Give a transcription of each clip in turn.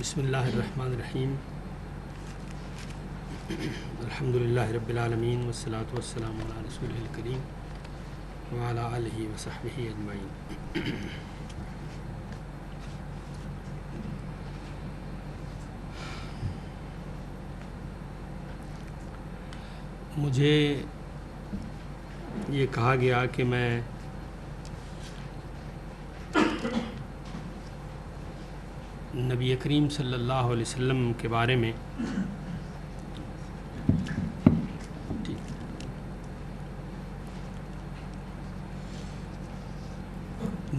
بسم اللہ الرحمن الرحیم الحمدللہ رب العالمین والصلاة والسلام علی رسولہ الکریم وعلی آلہ وصحبہ اجمعین۔ مجھے یہ کہا گیا کہ میں نبی کریم صلی اللہ علیہ وسلم کے بارے میں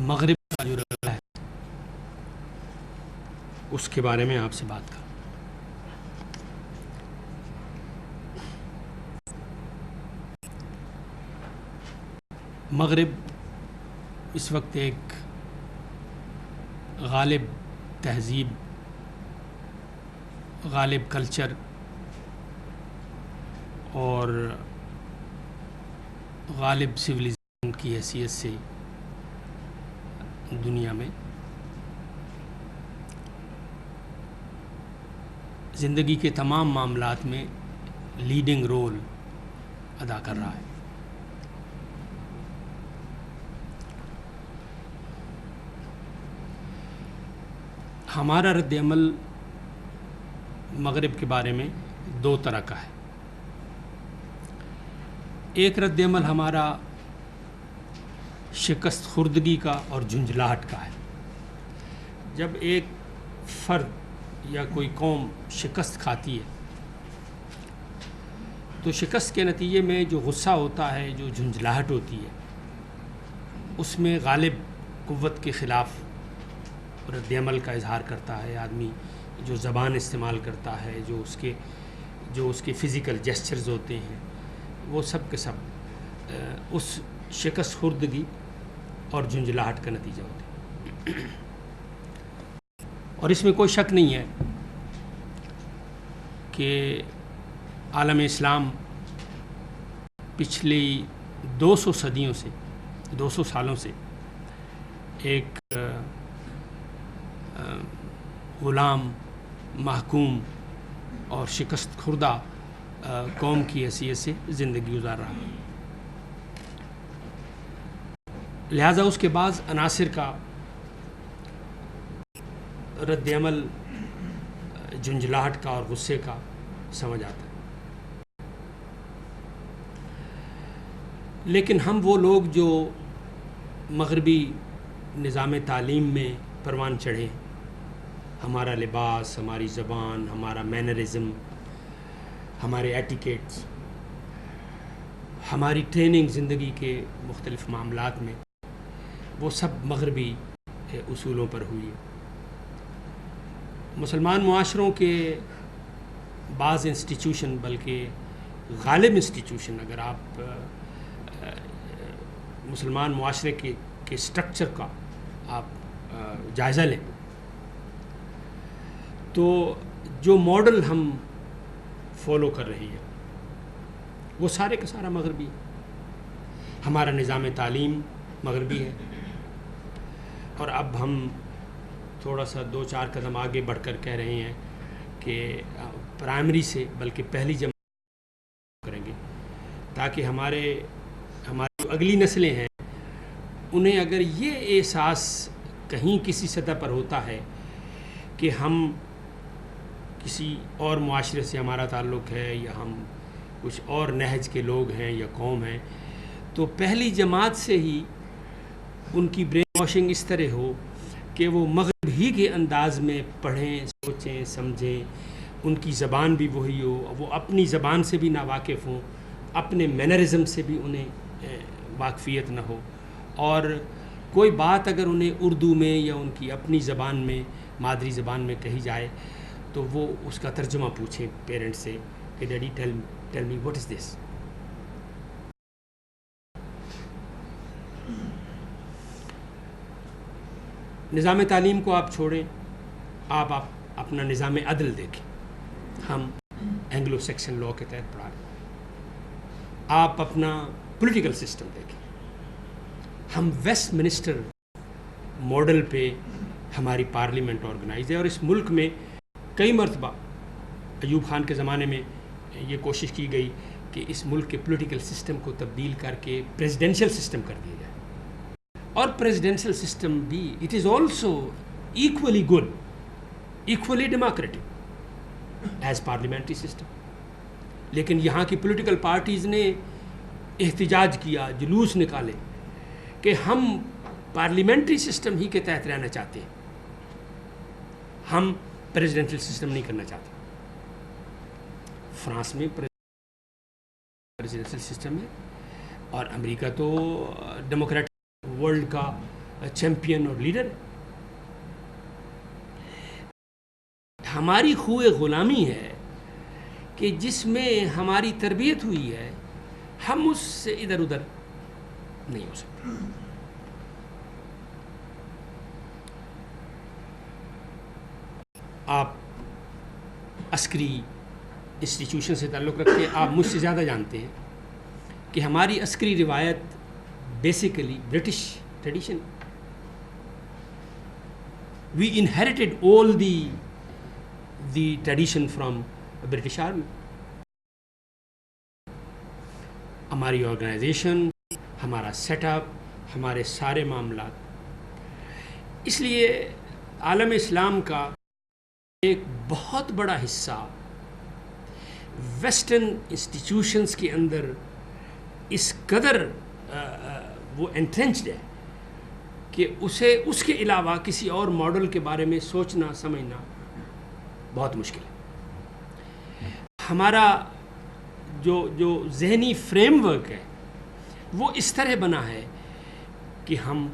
مغرب کا جو رول ہے اس کے بارے میں آپ سے بات کروں۔ مغرب اس وقت ایک غالب تہذیب، غالب کلچر اور غالب سویلائزیشن کی حیثیت سے دنیا میں زندگی کے تمام معاملات میں لیڈنگ رول ادا کر رہا ہے۔ ہمارا رد عمل مغرب کے بارے میں دو طرح کا ہے۔ ایک رد عمل ہمارا شکست خوردگی کا اور جھنجھلاہٹ کا ہے۔ جب ایک فرد یا کوئی قوم شکست کھاتی ہے تو شکست کے نتیجے میں جو غصہ ہوتا ہے، جو جھنجھلاہٹ ہوتی ہے، اس میں غالب قوت کے خلاف رد عمل کا اظہار کرتا ہے آدمی، جو زبان استعمال کرتا ہے، جو اس کے فزیکل جیسچرز ہوتے ہیں، وہ سب کے سب اس شکست خوردگی اور جھنجھلاہٹ کا نتیجہ ہوتے ہیں۔ اور اس میں کوئی شک نہیں ہے کہ عالم اسلام پچھلی 200 سالوں سے ایک غلام، محکوم اور شکست خوردہ قوم کی حیثیت سے زندگی گزار رہا ہے۔ لہٰذا اس کے بعض عناصر کا رد عمل جھنجھلاہٹ کا اور غصے کا سمجھ آتا ہے۔ لیکن ہم وہ لوگ جو مغربی نظام تعلیم میں پروان چڑھے، ہمارا لباس، ہماری زبان، ہمارا مینرزم، ہمارے ایٹیکیٹس، ہماری ٹریننگ زندگی کے مختلف معاملات میں، وہ سب مغربی اصولوں پر ہوئی ہے۔ مسلمان معاشروں کے بعض انسٹیٹیوشن، بلکہ غالب انسٹیٹیوشن، اگر آپ مسلمان معاشرے کے سٹرکچر کا آپ جائزہ لیں تو جو ماڈل ہم فالو کر رہے ہیں وہ سارے کا سارا مغربی ہے۔ ہمارا نظام تعلیم مغربی ہے، اور اب ہم تھوڑا سا 2-4 قدم آگے بڑھ کر کہہ رہے ہیں کہ پرائمری سے بلکہ پہلی جماعت کریں گے، تاکہ ہماری جو اگلی نسلیں ہیں انہیں اگر یہ احساس کہیں کسی سطح پر ہوتا ہے کہ ہم کسی اور معاشرے سے ہمارا تعلق ہے یا ہم کچھ اور نہج کے لوگ ہیں یا قوم ہیں، تو پہلی جماعت سے ہی ان کی برین واشنگ اس طرح ہو کہ وہ مغرب ہی کے انداز میں پڑھیں، سوچیں، سمجھیں، ان کی زبان بھی وہی ہو، وہ اپنی زبان سے بھی ناواقف ہوں، اپنے مینرزم سے بھی انہیں واقفیت نہ ہو، اور کوئی بات اگر انہیں اردو میں یا ان کی اپنی زبان میں، مادری زبان میں کہی جائے تو وہ اس کا ترجمہ پوچھیں پیرنٹ سے کہ daddy tell me what is this. نظام تعلیم کو آپ چھوڑیں، آپ اپنا نظام عدل دیکھیں۔ ہم اینگلو سیکشن لاء کے تحت پڑھا رہے ہیں۔ آپ اپنا پولیٹیکل سسٹم دیکھیں۔ ہم ویسٹ منسٹر ماڈل پہ ہماری پارلیمنٹ آرگنائز ہے، اور اس ملک میں کئی مرتبہ ایوب خان کے زمانے میں یہ کوشش کی گئی کہ اس ملک کے پولیٹیکل سسٹم کو تبدیل کر کے پریزیڈنشل سسٹم کر دیا جائے. اور پریزیڈنشل سسٹم بھی it is also equally good, equally democratic as parliamentary system. لیکن یہاں کی پولیٹیکل پارٹیز نے احتجاج کیا, جلوس نکالے کہ ہم پارلیمنٹری سسٹم ہی کے تحت رہنا چاہتے ہیں, ہم پریزیڈنشل سسٹم نہیں کرنا چاہتے. فرانس میں پریزیڈنشل سسٹم ہے اور امریکہ تو ڈیموکریٹک ورلڈ کا چیمپئن اور لیڈر ہے. ہماری خوئے غلامی ہے کہ جس میں ہماری تربیت ہوئی ہے, ہم اس سے ادھر ادھر نہیں ہو سکتے. آپ عسکری انسٹیٹیوشن سے تعلق رکھتے ہیں, آپ مجھ سے زیادہ جانتے ہیں کہ ہماری عسکری روایت basically British tradition. We inherited all the tradition from British army. ہماری آرگنائزیشن, ہمارا سیٹ اپ, ہمارے سارے معاملات. اس لیے عالم اسلام کا ایک بہت بڑا حصہ ویسٹرن انسٹیٹیوشنز کے اندر اس قدر وہ انٹرنچڈ ہے کہ اسے اس کے علاوہ کسی اور ماڈل کے بارے میں سوچنا سمجھنا بہت مشکل ہے. ہمارا جو ذہنی فریم ورک ہے وہ اس طرح بنا ہے کہ ہم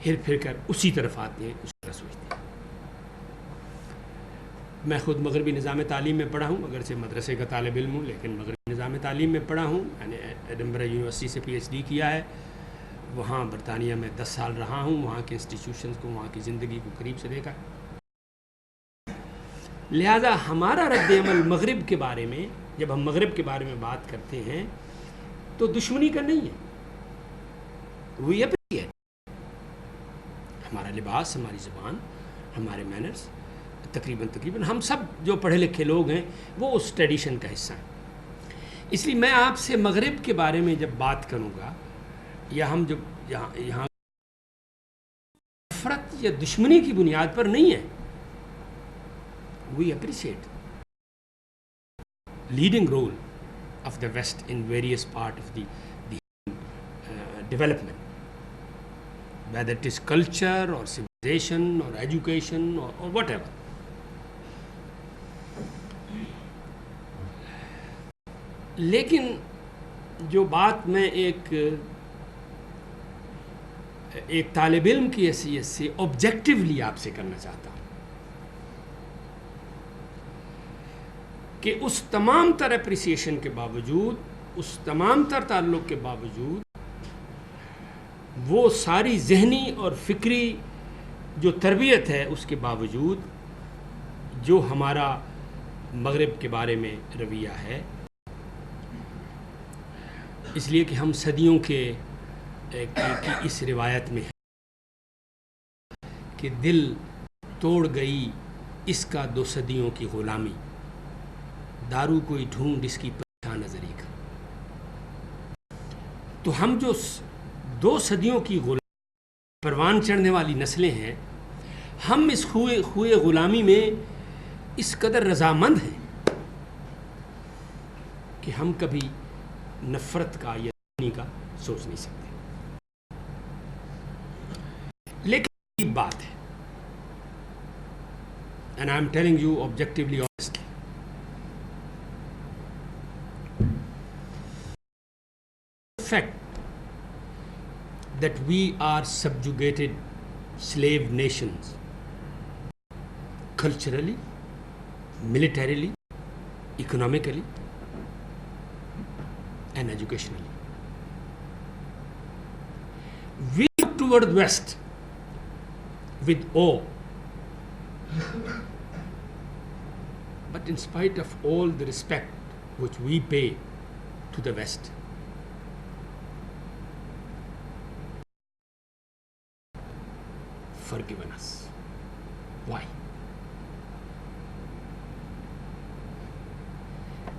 ہر پھر کر اسی طرف آتے ہیں, اس طرح سوچتے ہیں. میں خود مغربی نظام تعلیم میں پڑھا ہوں, اگرچہ مدرسے کا طالب علم ہوں, لیکن مغربی نظام تعلیم میں پڑھا ہوں. میں نے ایڈنبرا یونیورسٹی سے پی ایچ ڈی کیا ہے, وہاں برطانیہ میں 10 سال رہا ہوں, وہاں کے انسٹیٹیوشنز کو, وہاں کی زندگی کو قریب سے دیکھا. لہذا ہمارا رد عمل مغرب کے بارے میں, جب ہم مغرب کے بارے میں بات کرتے ہیں تو دشمنی کا نہیں ہے, وہی ہے. ہمارا لباس, ہماری زبان, ہمارے مینرز, تقریباً ہم سب جو پڑھے لکھے لوگ ہیں وہ اس ٹریڈیشن کا حصہ ہیں. اس لیے میں آپ سے مغرب کے بارے میں جب بات کروں گا, یا ہم جب یہاں نفرت یا دشمنی کی بنیاد پر نہیں ہے. We appreciate leading role of the West in various part of the development, whether it is culture or civilization or education or whatever. لیکن جو بات میں ایک طالب علم کی حیثیت سے آبجیکٹیولی آپ سے کرنا چاہتا ہوں کہ اس تمام تر اپریسیشن کے باوجود, اس تمام تر تعلق کے باوجود, وہ ساری ذہنی اور فکری جو تربیت ہے اس کے باوجود جو ہمارا مغرب کے بارے میں رویہ ہے, اس لیے کہ ہم صدیوں کی اس روایت میں ہے کہ دل توڑ گئی اس کا 2 صدیوں کی غلامی, دارو کوئی ڈھونڈ اس کی پریشان نظری کا. تو ہم جو 2 صدیوں کی پروان چڑھنے والی نسلیں ہیں, ہم اس خوئے غلامی میں اس قدر رضامند ہیں کہ ہم کبھی نفرت کا یا دشمنی کا سوچ نہیں سکتے. لیکن ایک بات ہے, and I am telling you objectively honestly, the fact that we are subjugated slave nations culturally, militarily, economically and educationally. We look toward the West with awe, but in spite of all the respect which we pay to the West, forgiven us. Why?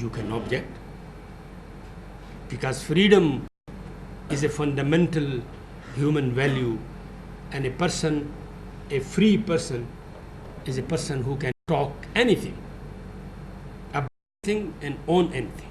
you can object, because freedom is a fundamental human value, and a free person is a person who can talk anything, about anything and own anything.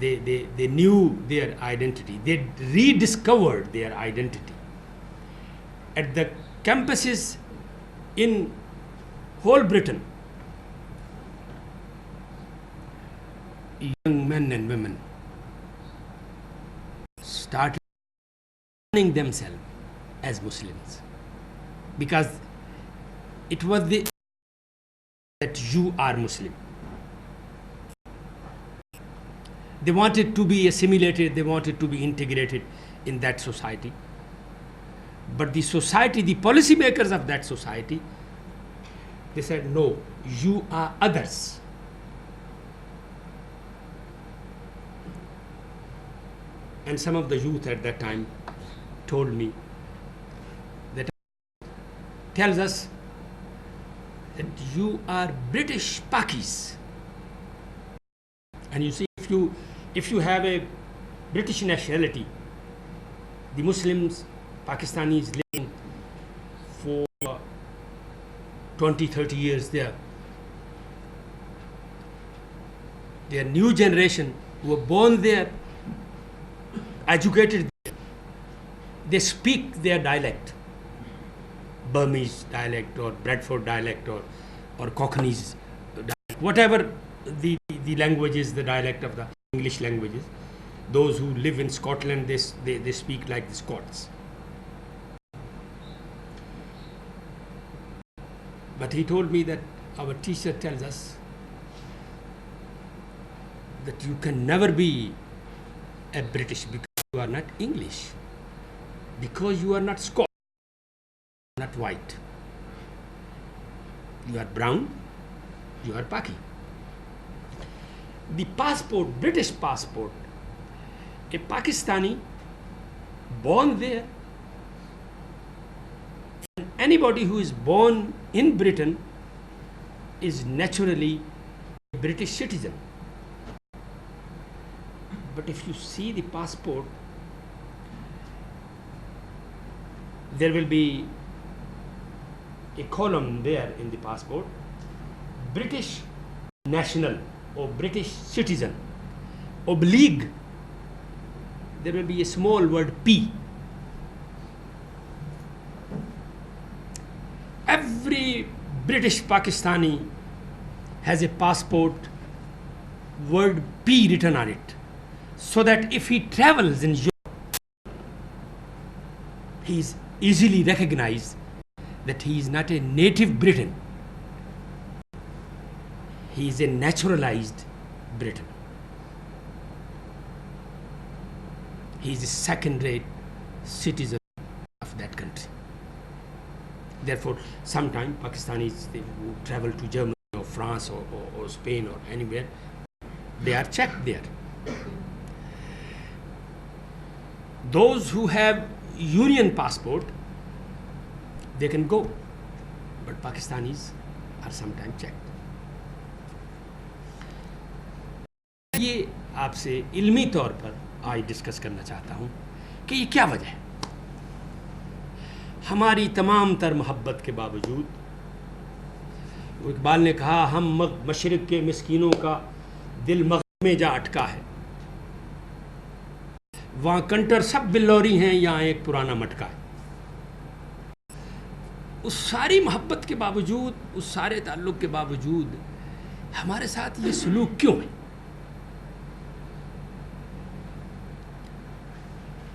they knew their identity, they rediscovered their identity at the campuses in whole Britain. Young men and women started running themselves as Muslims, because it was that you are Muslim. They wanted to be assimilated, they wanted to be integrated in that society. But the society, the policy makers of that society, they said, no, you are others. And some of the youth at that time told me that tells us that you are British Pakis. And you see, if you have a British nationality, the Muslims, Pakistanis living for 20-30 years there, their new generation who were born there, educated there, they speak their dialect, Burmese dialect or Bradford dialect or Cockney's dialect, whatever the languages, the dialect of the English languages. Those who live in Scotland, they speak like the Scots. But he told me that our teacher tells us that you can never be a British because you are not English, because you are not Scottish, not white. You are brown, you are Paki. The passport, British passport, a Pakistani born there, and anybody who is born in Britain is naturally a British citizen. But if you see the passport, there will be a column there in the passport, British national or British citizen, oblique, there will be a small word P. Every British Pakistani has a passport, word P written on it, so that if he travels in Europe, he is easily recognized that he is not a native Briton. He is a naturalized Briton. He is a second-rate citizen of that country. Therefore, sometimes Pakistanis, they who travel to Germany or France or Spain or anywhere, they are checked there. Those who have union passport, they can go, but Pakistanis are sometimes checked. یہ آپ سے علمی طور پر آج discuss کرنا چاہتا ہوں کہ یہ کیا وجہ ہے. ہماری تمام تر محبت کے باوجود، اقبال نے کہا ہم مشرق کے مسکینوں کا دل مغرب میں جا اٹکا ہے، وہاں کنٹر سب بلوری ہیں، یہاں ایک پرانا مٹکا ہے. اس ساری محبت کے باوجود، اس سارے تعلق کے باوجود ہمارے ساتھ یہ سلوک کیوں ہے؟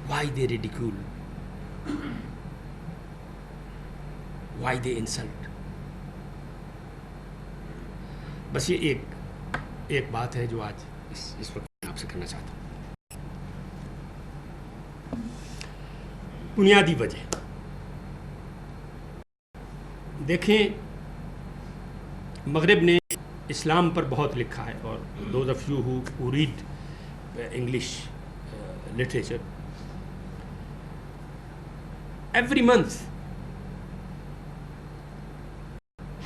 Why they ridicule? Why they insult? بس یہ ایک بات ہے جو آج اس وقت میں آپ سے کرنا چاہتا ہوں. بنیادی وجہ دیکھیں، مغرب نے اسلام پر بہت لکھا ہے، اور those of you who read English literature, every month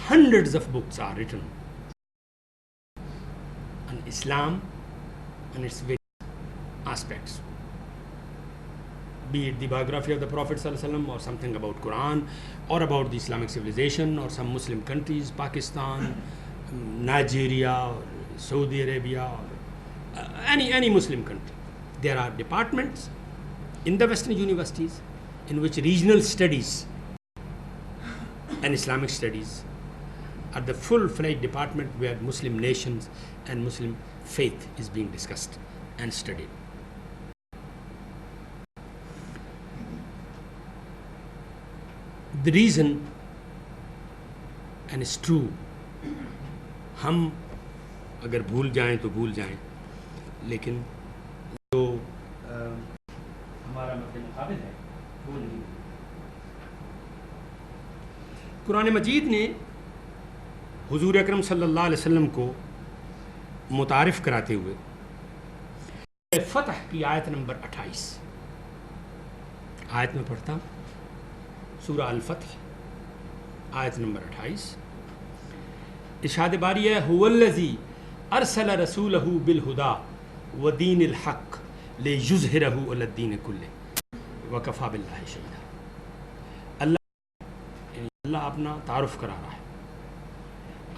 hundreds of books are written on Islam and its various aspects, be it the biography of the Prophet ﷺ or something about Quran or about the Islamic civilization or some Muslim countries, Pakistan, Nigeria, or Saudi Arabia, or any Muslim country. There are departments in the Western universities in which regional studies and Islamic studies are the full-fledged department where Muslim nations and Muslim faith is being discussed and studied. The reason, and it's true, ہم اگر بھول جائیں تو بھول جائیں، لیکن جو ہمارا مد مقابل ہے وہ نہیں. قرآن مجید نے حضور اکرم صلی اللہ علیہ وسلم کو متعارف کراتے ہوئے فتح کی آیت نمبر 28 آیت میں پڑھتا ہوں، سورہ الفتح آیت نمبر 28. ارشاد باری ہے، هو الذی ارسل رسولہ بالہدی ودین الحق لیظہرہ علی الدین کلہ وکفی باللہ شہیدا. اللہ اپنا تعارف کرا رہا ہے،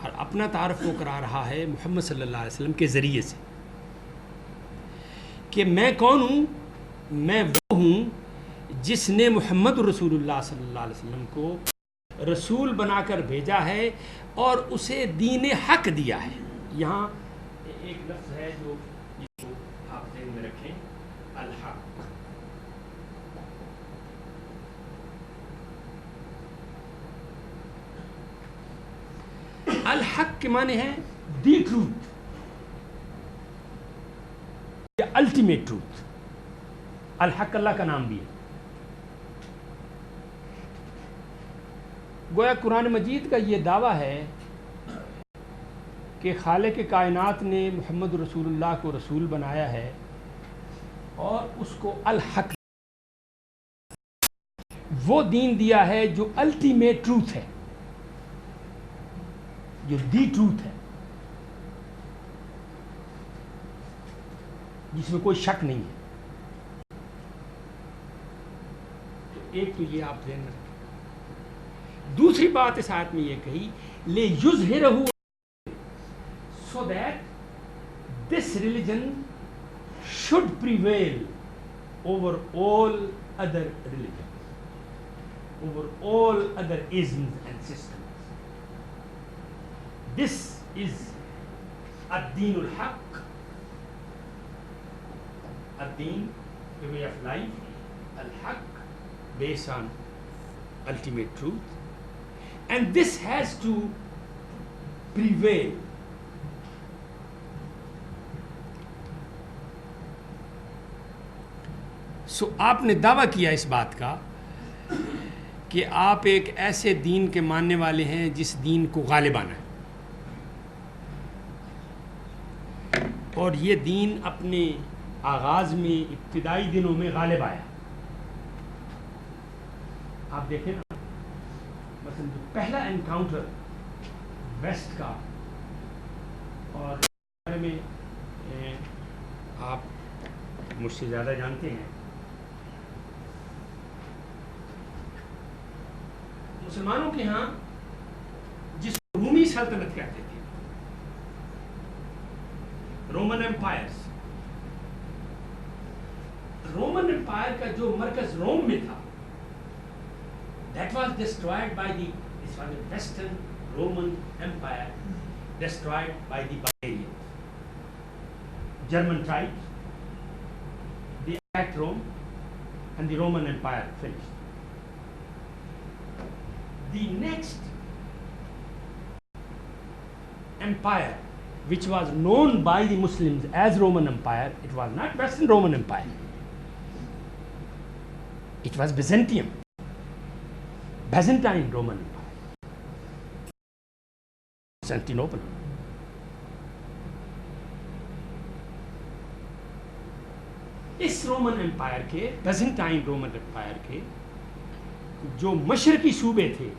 اور اپنا تعارف وہ کرا رہا ہے محمد صلی اللہ علیہ وسلم کے ذریعے سے، کہ میں کون ہوں؟ میں وہ ہوں جس نے محمد رسول اللہ صلی اللہ علیہ وسلم کو رسول بنا کر بھیجا ہے اور اسے دین حق دیا ہے. یہاں ایک لفظ ہے جو اس کو آپ ذہن میں رکھیں، الحق. الحق کے معنی ہے دی ٹروتھ یا الٹیمیٹ ٹروتھ. الحق اللہ کا نام بھی ہے. گویا قرآن مجید کا یہ دعویٰ ہے کہ خالق کائنات نے محمد رسول اللہ کو رسول بنایا ہے اور اس کو الحق وہ دین دیا ہے جو الٹیمیٹ ٹروتھ ہے، جو دی ٹروتھ ہے، جس میں کوئی شک نہیں ہے. تو ایک تو یہ آپ ذہن میں رکھیں. دوسری بات اس آیت میں یہ کہی، لِیُظْہِرَہُ، so that this religion should prevail over all other religions, over all other isms and systems. This is ad-deen al-haq, ad-deen, the way of life, al-haq, based on ultimate truth, And this has to prevail. سو آپ نے دعویٰ کیا اس بات کا کہ آپ ایک ایسے دین کے ماننے والے ہیں جس دین کو غالب آنا ہے، اور یہ دین اپنے آغاز میں ابتدائی دنوں میں غالب آیا. آپ دیکھیں نا، مثلا جو پہلا انکاؤنٹر ویسٹ کا، اور بارے میں آپ مجھ سے زیادہ جانتے ہیں، مسلمانوں کے ہاں جس کو رومی سلطنت کہتے تھے، رومن امپائرز، رومن امپائر کا جو مرکز روم میں تھا، that was destroyed by the Western Roman Empire, destroyed by the barbarians. German tribes, they attacked Rome, and the Roman Empire finished. The next empire, which was known by the Muslims as Roman Empire, it was not Western Roman Empire. It was Byzantium, Byzantine Roman Empire, Constantinople. Us Roman umpire کے، Byzantine Roman umpire کے جو مشرقی صوبے تھے،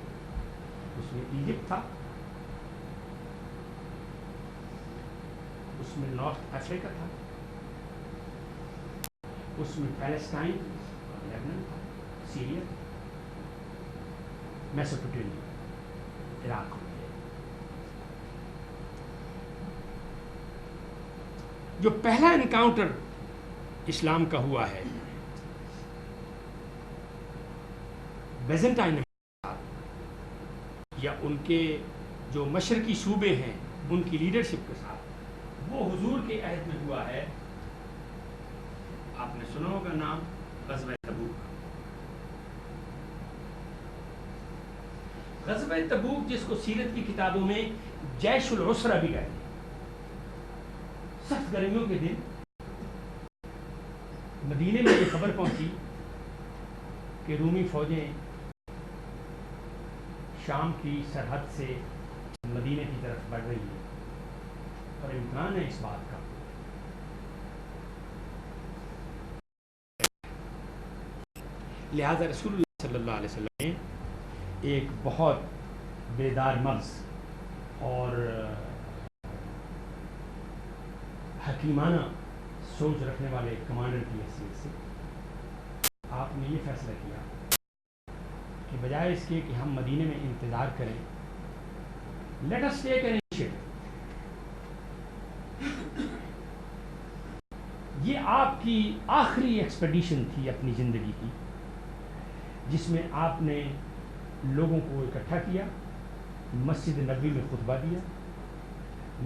اس میں Egypt تھا، اس میں north افریقہ تھا، اس میں پیلسٹائن اور لیبنان تھا، سیریا، میسوپوٹیمیا، عراق. جو پہلا انکاؤنٹر اسلام کا ہوا ہے بیزنٹائن یا ان کے جو مشرقی صوبے ہیں ان کی لیڈرشپ کے ساتھ، وہ حضور کے عہد میں ہوا ہے. آپ نے سنا ہوگا نام غزوہ تبوک. غزوہ تبوک جس کو سیرت کی کتابوں میں جیش العسرہ بھی کہتے ہیں. سخت گرمیوں کے دن مدینے میں یہ خبر پہنچی کہ رومی فوجیں شام کی سرحد سے مدینے کی طرف بڑھ رہی ہیں، اور امکان ہے اس بات کا لہذا رسول اللہ صلی اللہ علیہ وسلم نے ایک بہت بیدار مغز اور حکیمانہ سوچ رکھنے والے کمانڈر کی حیثیت سے آپ نے یہ فیصلہ کیا کہ بجائے اس کے کہ ہم مدینے میں انتظار کریں، let us take an initiative. یہ آپ کی آخری ایکسپیڈیشن تھی اپنی زندگی کی، جس میں آپ نے لوگوں کو اکٹھا کیا، مسجد نبوی میں خطبہ دیا،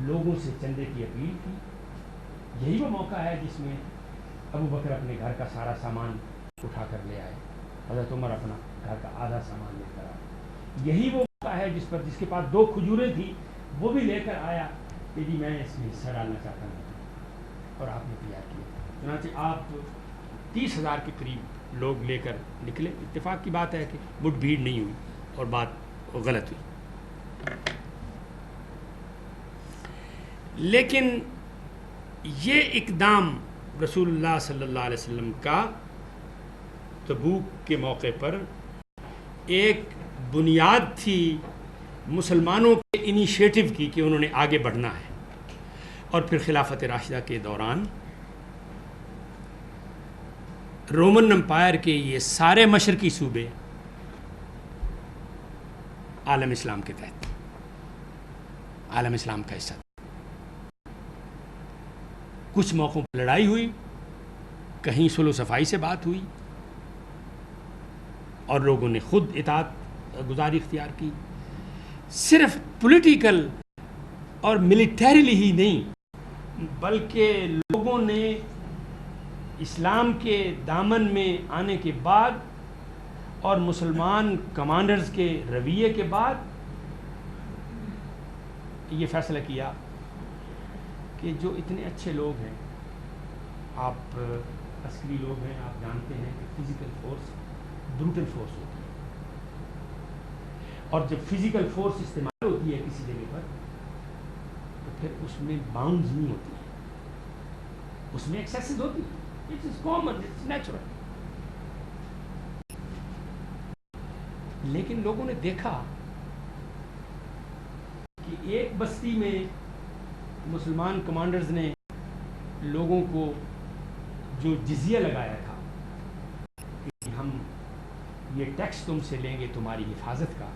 لوگوں سے چندے کی اپیل کی. یہی وہ موقع ہے جس میں ابو بکر اپنے گھر کا سارا سامان اٹھا کر لے آئے، حضرت عمر اپنا گھر کا آدھا سامان لے کر آئے. یہی وہ موقع ہے جس کے پاس 2 کھجوریں تھیں وہ بھی لے کر آیا کہ جی میں اس میں حصہ ڈالنا چاہتا ہوں، اور آپ نے تیار کیا. چنانچہ آپ 30,000 کے قریب لوگ لے کر نکلے. اتفاق کی بات ہے کہ مٹ بھیڑ نہیں ہوئی اور بات غلط ہوئی. لیکن یہ اقدام رسول اللہ صلی اللہ علیہ وسلم کا تبوک کے موقع پر ایک بنیاد تھی مسلمانوں کے انیشیٹو کی کہ انہوں نے آگے بڑھنا ہے. اور پھر خلافت راشدہ کے دوران رومن امپائر کے یہ سارے مشرقی صوبے عالم اسلام کے تحت، عالم اسلام کا حصہ. کچھ موقعوں پر لڑائی ہوئی، کہیں صلح و صفائی سے بات ہوئی، اور لوگوں نے خود اطاعت گزاری اختیار کی. صرف پولیٹیکل اور ملیٹریلی ہی نہیں، بلکہ لوگوں نے اسلام کے دامن میں آنے کے بعد اور مسلمان کمانڈرز کے رویے کے بعد یہ فیصلہ کیا کہ جو اتنے اچھے لوگ ہیں، آپ عسکری لوگ ہیں، آپ جانتے ہیں کہ فزیکل فورس بروٹل فورس ہوتی ہے، اور جب فزیکل فورس استعمال ہوتی ہے کسی جگہ پر تو پھر اس میں باؤنڈز نہیں ہوتی ہیں، اس میں ایکسیسز ہوتی ہیں، it's is common, it's natural. لیکن لوگوں نے دیکھا کہ ایک بستی میں مسلمان کمانڈرز نے لوگوں کو جو جزیہ لگایا تھا کہ ہم یہ ٹیکس تم سے لیں گے تمہاری حفاظت کا،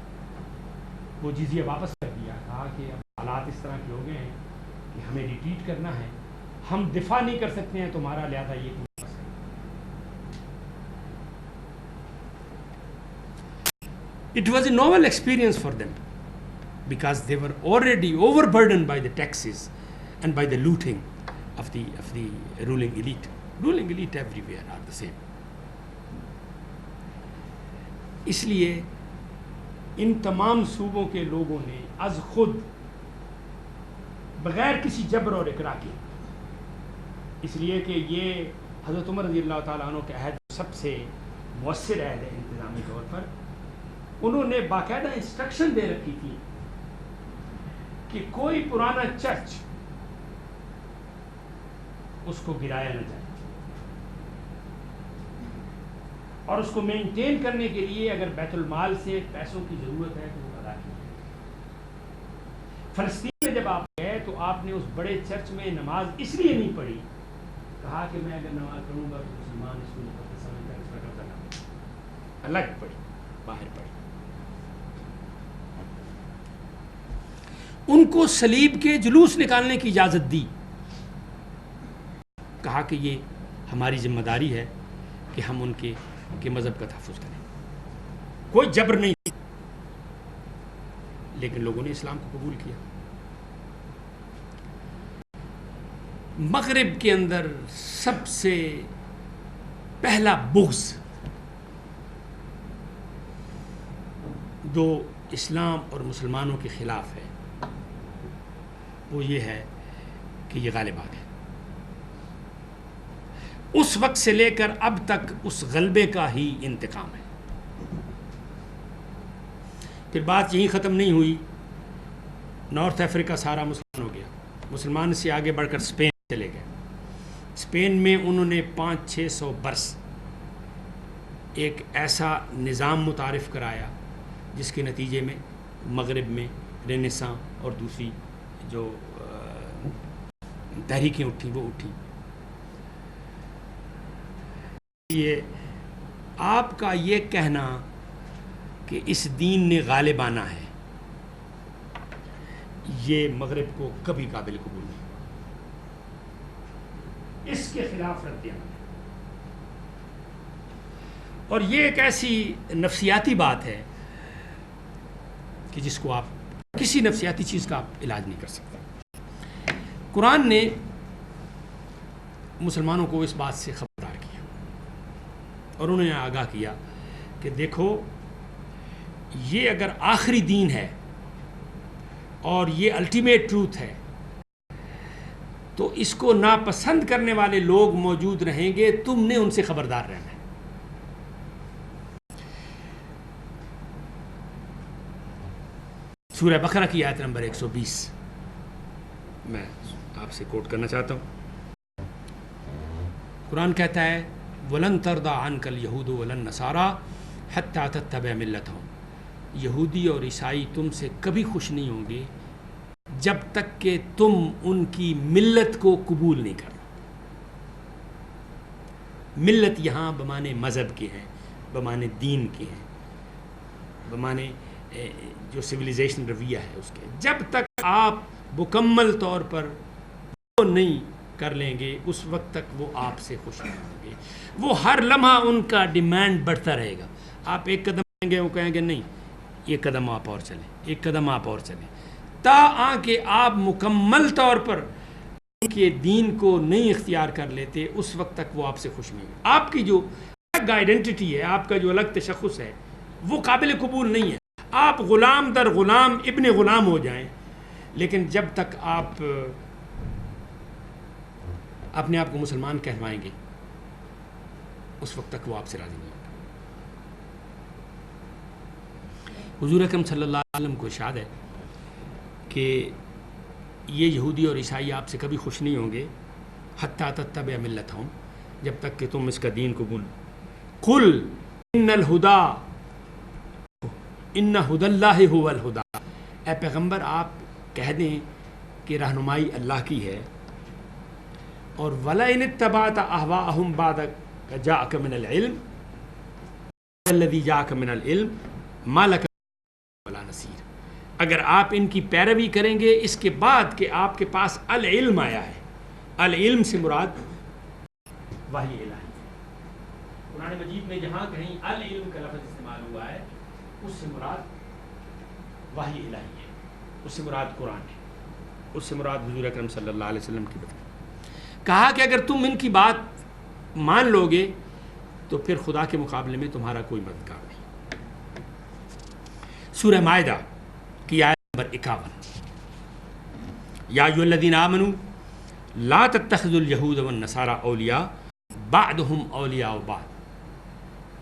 وہ جزیہ واپس کر دیا. کہا کہ اب حالات اس طرح کے ہو گئے ہیں کہ ہمیں ریٹریٹ کرنا ہے، ہم دفاع نہیں کر سکتے ہیں تمہارا، لہذا یہ تم واپس کرو. It was a novel experience for them because they were already overburdened by the taxes and by the looting of the ruling elite. Ruling elite everywhere are the same. اس لیے ان تمام صوبوں کے لوگوں نے از خود بغیر کسی جبر اور اکراہ کے، اس لیے کہ یہ حضرت عمر رضی اللہ تعالیٰ عنہ کا عہد سب سے مؤثر عہد ہے انتظامی طور پر، انہوں نے باقاعدہ انسٹرکشن دے رکھی تھی کہ کوئی پرانا چرچ اس کو گرایا نہ جائے، اور اس کو مینٹین کرنے کے لیے اگر بیت المال سے پیسوں کی ضرورت ہے تو وہ ادا کی جائے. فلسطین میں جب آپ گئے تو آپ نے اس بڑے چرچ میں نماز اس لیے نہیں پڑھی، کہا کہ میں اگر نماز پڑھوں گا تو مسلمان اس کو مقدس سمجھ کر اس پر قبضہ نہ کریں. الگ پڑھی، باہر پڑھی. ان کو صلیب کے جلوس نکالنے کی اجازت دی، کہا کہ یہ ہماری ذمہ داری ہے کہ ہم ان کے مذہب کا تحفظ کریں. کوئی جبر نہیں، لیکن لوگوں نے اسلام کو قبول کیا. مغرب کے اندر سب سے پہلا بغض جو اسلام اور مسلمانوں کے خلاف ہے وہ یہ ہے کہ یہ غالب آ گئے. اس وقت سے لے کر اب تک اس غلبے کا ہی انتقام ہے. پھر بات یہیں ختم نہیں ہوئی، نارتھ افریقہ سارا مسلمان ہو گیا. مسلمان سے آگے بڑھ کر اسپین چلے گئے. اسپین میں انہوں نے 500-600 برس ایک ایسا نظام متعارف کرایا جس کے نتیجے میں مغرب میں رینیساں اور دوسری جو تحریکیں اٹھیں وہ اٹھیں. یہ آپ کا یہ کہنا کہ اس دین نے غالب آنا ہے، یہ مغرب کو کبھی قابل قبول نہیں، اس کے خلاف رد عمل ہے. اور یہ ایک ایسی نفسیاتی بات ہے کہ جس کو آپ کسی نفسیاتی چیز کا آپ علاج نہیں کر سکتے. قرآن نے مسلمانوں کو اس بات سے خبردار کیا اور انہوں نے آگاہ کیا کہ دیکھو یہ اگر آخری دین ہے اور یہ الٹیمیٹ ٹروتھ ہے تو اس کو ناپسند کرنے والے لوگ موجود رہیں گے، تم نے ان سے خبردار رہنا ہے. سورہ بقرہ کی آیت نمبر 120 میں آپ سے کوٹ کرنا چاہتا ہوں. قرآن کہتا ہے وَلَن تَرْضَىٰ عَنْكَ الْيَهُودُ وَلَا النَّصَارَىٰ حَتَّىٰ تَتَّبِعَ مِلَّتَهُمْ. یہودی اور عیسائی تم سے کبھی خوش نہیں ہوں گے جب تک کہ تم ان کی ملت کو قبول نہیں کرو. ملت یہاں بمانے مذہب کے ہیں، بمانے دین کے ہیں، بمانے جو سویلائزیشن رویہ ہے اس کے. جب تک آپ مکمل طور پر وہ نہیں کر لیں گے اس وقت تک وہ آپ سے خوش نہیں ہوں گے. وہ ہر لمحہ ان کا ڈیمانڈ بڑھتا رہے گا. آپ ایک قدم لیں گے وہ کہیں گے نہیں ایک قدم آپ اور چلیں، ایک قدم آپ اور چلیں، تا کہ آپ مکمل طور پر ان کے دین کو نہیں اختیار کر لیتے اس وقت تک وہ آپ سے خوش نہیں ہوں. آپ کی جو الگ آئیڈینٹی ہے، آپ کا جو الگ تشخص ہے وہ قابل قبول نہیں ہے. آپ غلام در غلام ابن غلام ہو جائیں لیکن جب تک آپ اپنے آپ کو مسلمان کہلوائیں گے اس وقت تک وہ آپ سے راضی نہیں ہوگا. حضور اکرم صلی اللہ علیہ وسلم کو ارشاد ہے کہ یہ یہودی اور عیسائی آپ سے کبھی خوش نہیں ہوں گے حتیٰ تتبع ملتہم، جب تک کہ تم اس کا دین قبول. قل ان الہدا ان ہدی اللہ هو الہدا، اے پیغمبر آپ کہہ دیں کہ رہنمائی اللہ کی ہے. اور وَلَئِنِ اتَّبَعْتَ أَهْوَاءَهُمْ بَعْدَ جَاءَكَ مِنَ الْعِلْمِ الَّذِي جَاءَكَ مِنَ الْعِلْمِ مَا لَكَ وَلَا نَصِيرٌ، اگر آپ ان کی پیروی کریں گے اس کے بعد کہ آپ کے پاس العلم آیا ہے. العلم سے مراد وحی الہی ہے. قرآن مجید میں جہاں کہیں العلم کا لفظ استعمال ہوا ہے اس سے مراد وحی الہی ہے، اس سے مراد قرآن ہے، اس سے مراد حضور اکرم صلی اللہ علیہ وسلم کی بات. کہا کہ اگر تم ان کی بات مان لو گے تو پھر خدا کے مقابلے میں تمہارا کوئی مددگار نہیں. سورہ مائدہ کی آیت نمبر 51، یا ایھا الذین آمنوا لا تتخذوا الیہود والنصارى اولیاء بعضهم اولیاء بعض،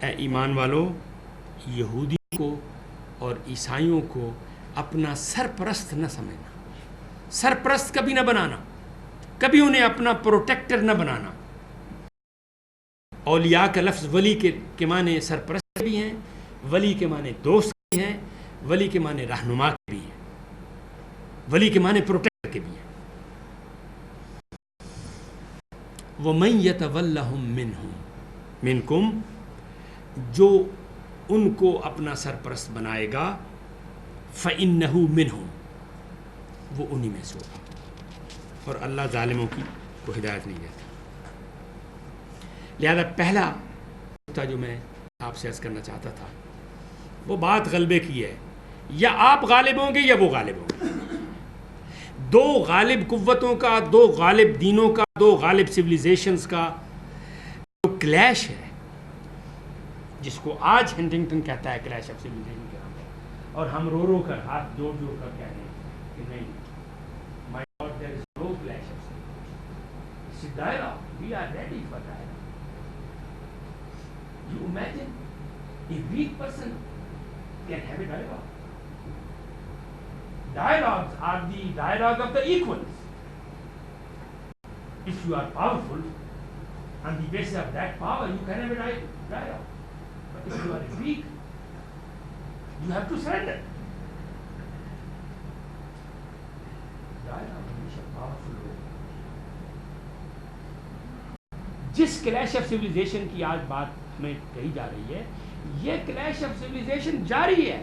اے ایمان والو یہودیوں کو اور عیسائیوں کو اپنا سرپرست نہ سمجھنا، سرپرست کبھی نہ بنانا، کبھی انہیں اپنا پروٹیکٹر نہ بنانا. اولیاء کا لفظ ولی کے معنی سرپرست بھی ہیں، ولی کے معنی دوست بھی ہیں، ولی کے معنی رہنما بھی ہیں، ولی کے معنی پروٹیکٹر کے بھی ہیں. وَمَن يَتَوَلَّهُم مِّنكُم، جو ان کو اپنا سرپرست بنائے گا فَإِنَّهُ مِنْهُمْ، وہ انہی میں سے ہوگا. اور اللہ ظالموں کی کو ہدایت نہیں دیتا. لہذا پہلا نقطہ جو میں آپ سے عرض کرنا چاہتا تھا وہ بات غلبے کی ہے، یا آپ غالب ہوں گے یا وہ غالب ہوں گے. دو غالب قوتوں کا، دو غالب دینوں کا، دو غالب سویلائزیشنز کا جو کلیش ہے، جس کو آج ہنٹنگٹن کہتا ہے کلیش آف سویلائزیشن کے نام پر، اور ہم رو رو کر ہاتھ جوڑ جوڑ کر کہہ رہے ہیں کہ نہیں، my God, there is no clash of civilization. It's a dialogue. We are ready for dialogue. You imagine a weak person can have a dialogue. Dialogues are the dialogue of the equals. If you are powerful, on the basis of that power, you can have a dialogue. But if you are weak, you have to surrender. Dialogue ہمیشہ powerful ہو. جس clash of civilisation کی آج بات میں کہی جا رہی ہے، یہ کلیش آف سویلائزیشن جاری ہے.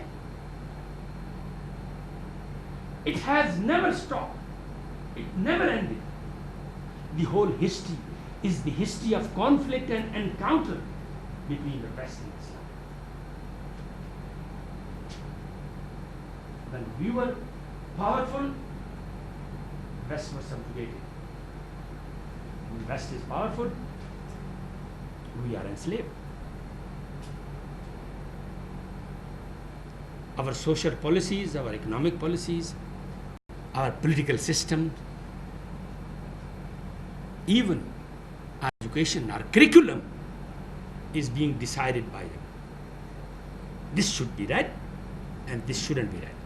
It has never stopped. It never ended. The whole history is the history of conflict and encounter between the West and Islam. When we were powerful, West was subjugated. When West is powerful, we are enslaved. Our social policies, our economic policies, our political system, even our education, our curriculum is being decided by them. This should be read and this shouldn't be read.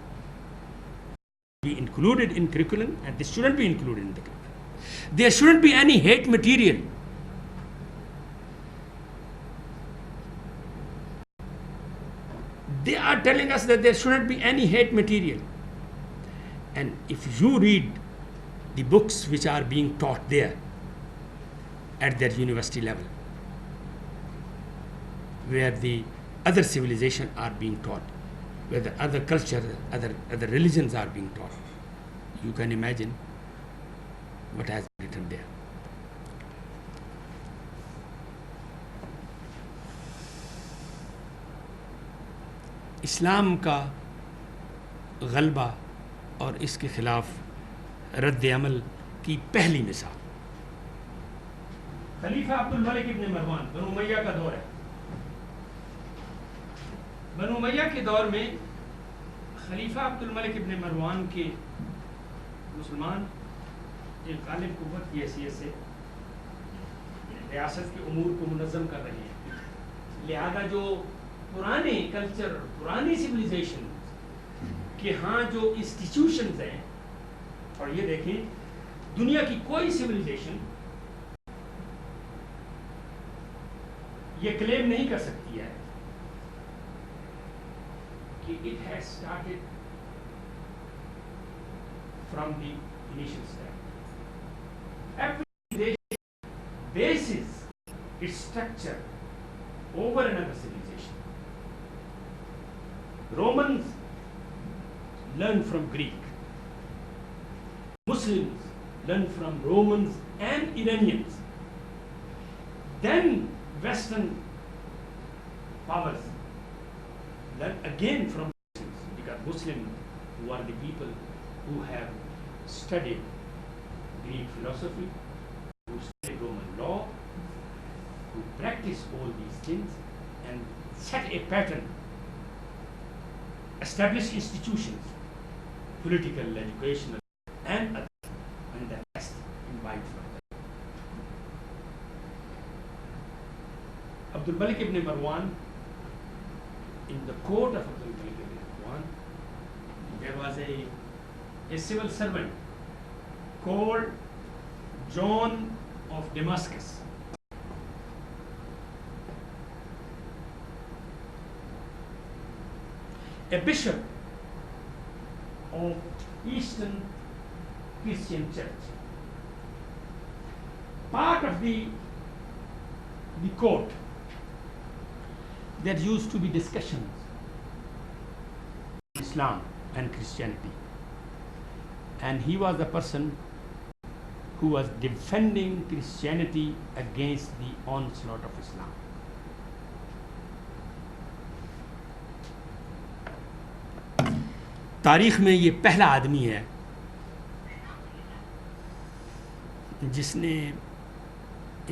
Be included in curriculum and this shouldn't be included in the curriculum. There shouldn't be any hate material. They are telling us that there shouldn't be any hate material. And if you read the books which are being taught there at their university level, where the other civilizations are being taught, where the other culture, other religions are being taught, you can imagine what has been written there. اسلام کا غلبہ اور اس کے خلاف رد عمل کی پہلی مثال خلیفہ عبد الملک ابن مروان، بنو امیہ کا دور ہے. بنو امیہ کے دور میں خلیفہ عبد الملک ابن مروان کے مسلمان ایک غالب قوت کی حیثیت سے ریاست کے امور کو منظم کر رہے ہیں، لہذا جو پرانے کلچر، پرانی سویلائزیشن کہ ہاں جو انسٹیٹیوشنز ہیں، اور یہ دیکھیں دنیا کی کوئی سویلائزیشن یہ کلیم نہیں کر سکتی ہے کہ it has started from the initial step. Every bases its structure over another civilization. Romans learn from Greek. Muslims learn from Romans and Iranians. Then Western powers learn again from Muslims, because Muslims, who are the people who have studied Greek philosophy, who study Roman law, who practice all these things and set a pattern, establish institutions, political, educational, and others, and the rest invite from them. Abdul Malik ibn Marwan, in the court of Abdul Malik ibn Marwan, there was a civil servant called John of Damascus. A bishop of Eastern Christian Church. Part of the court, there used to be discussions Islam and Christianity, and he was the person who was defending Christianity against the onslaught of Islam. تاریخ میں یہ پہلا آدمی ہے جس نے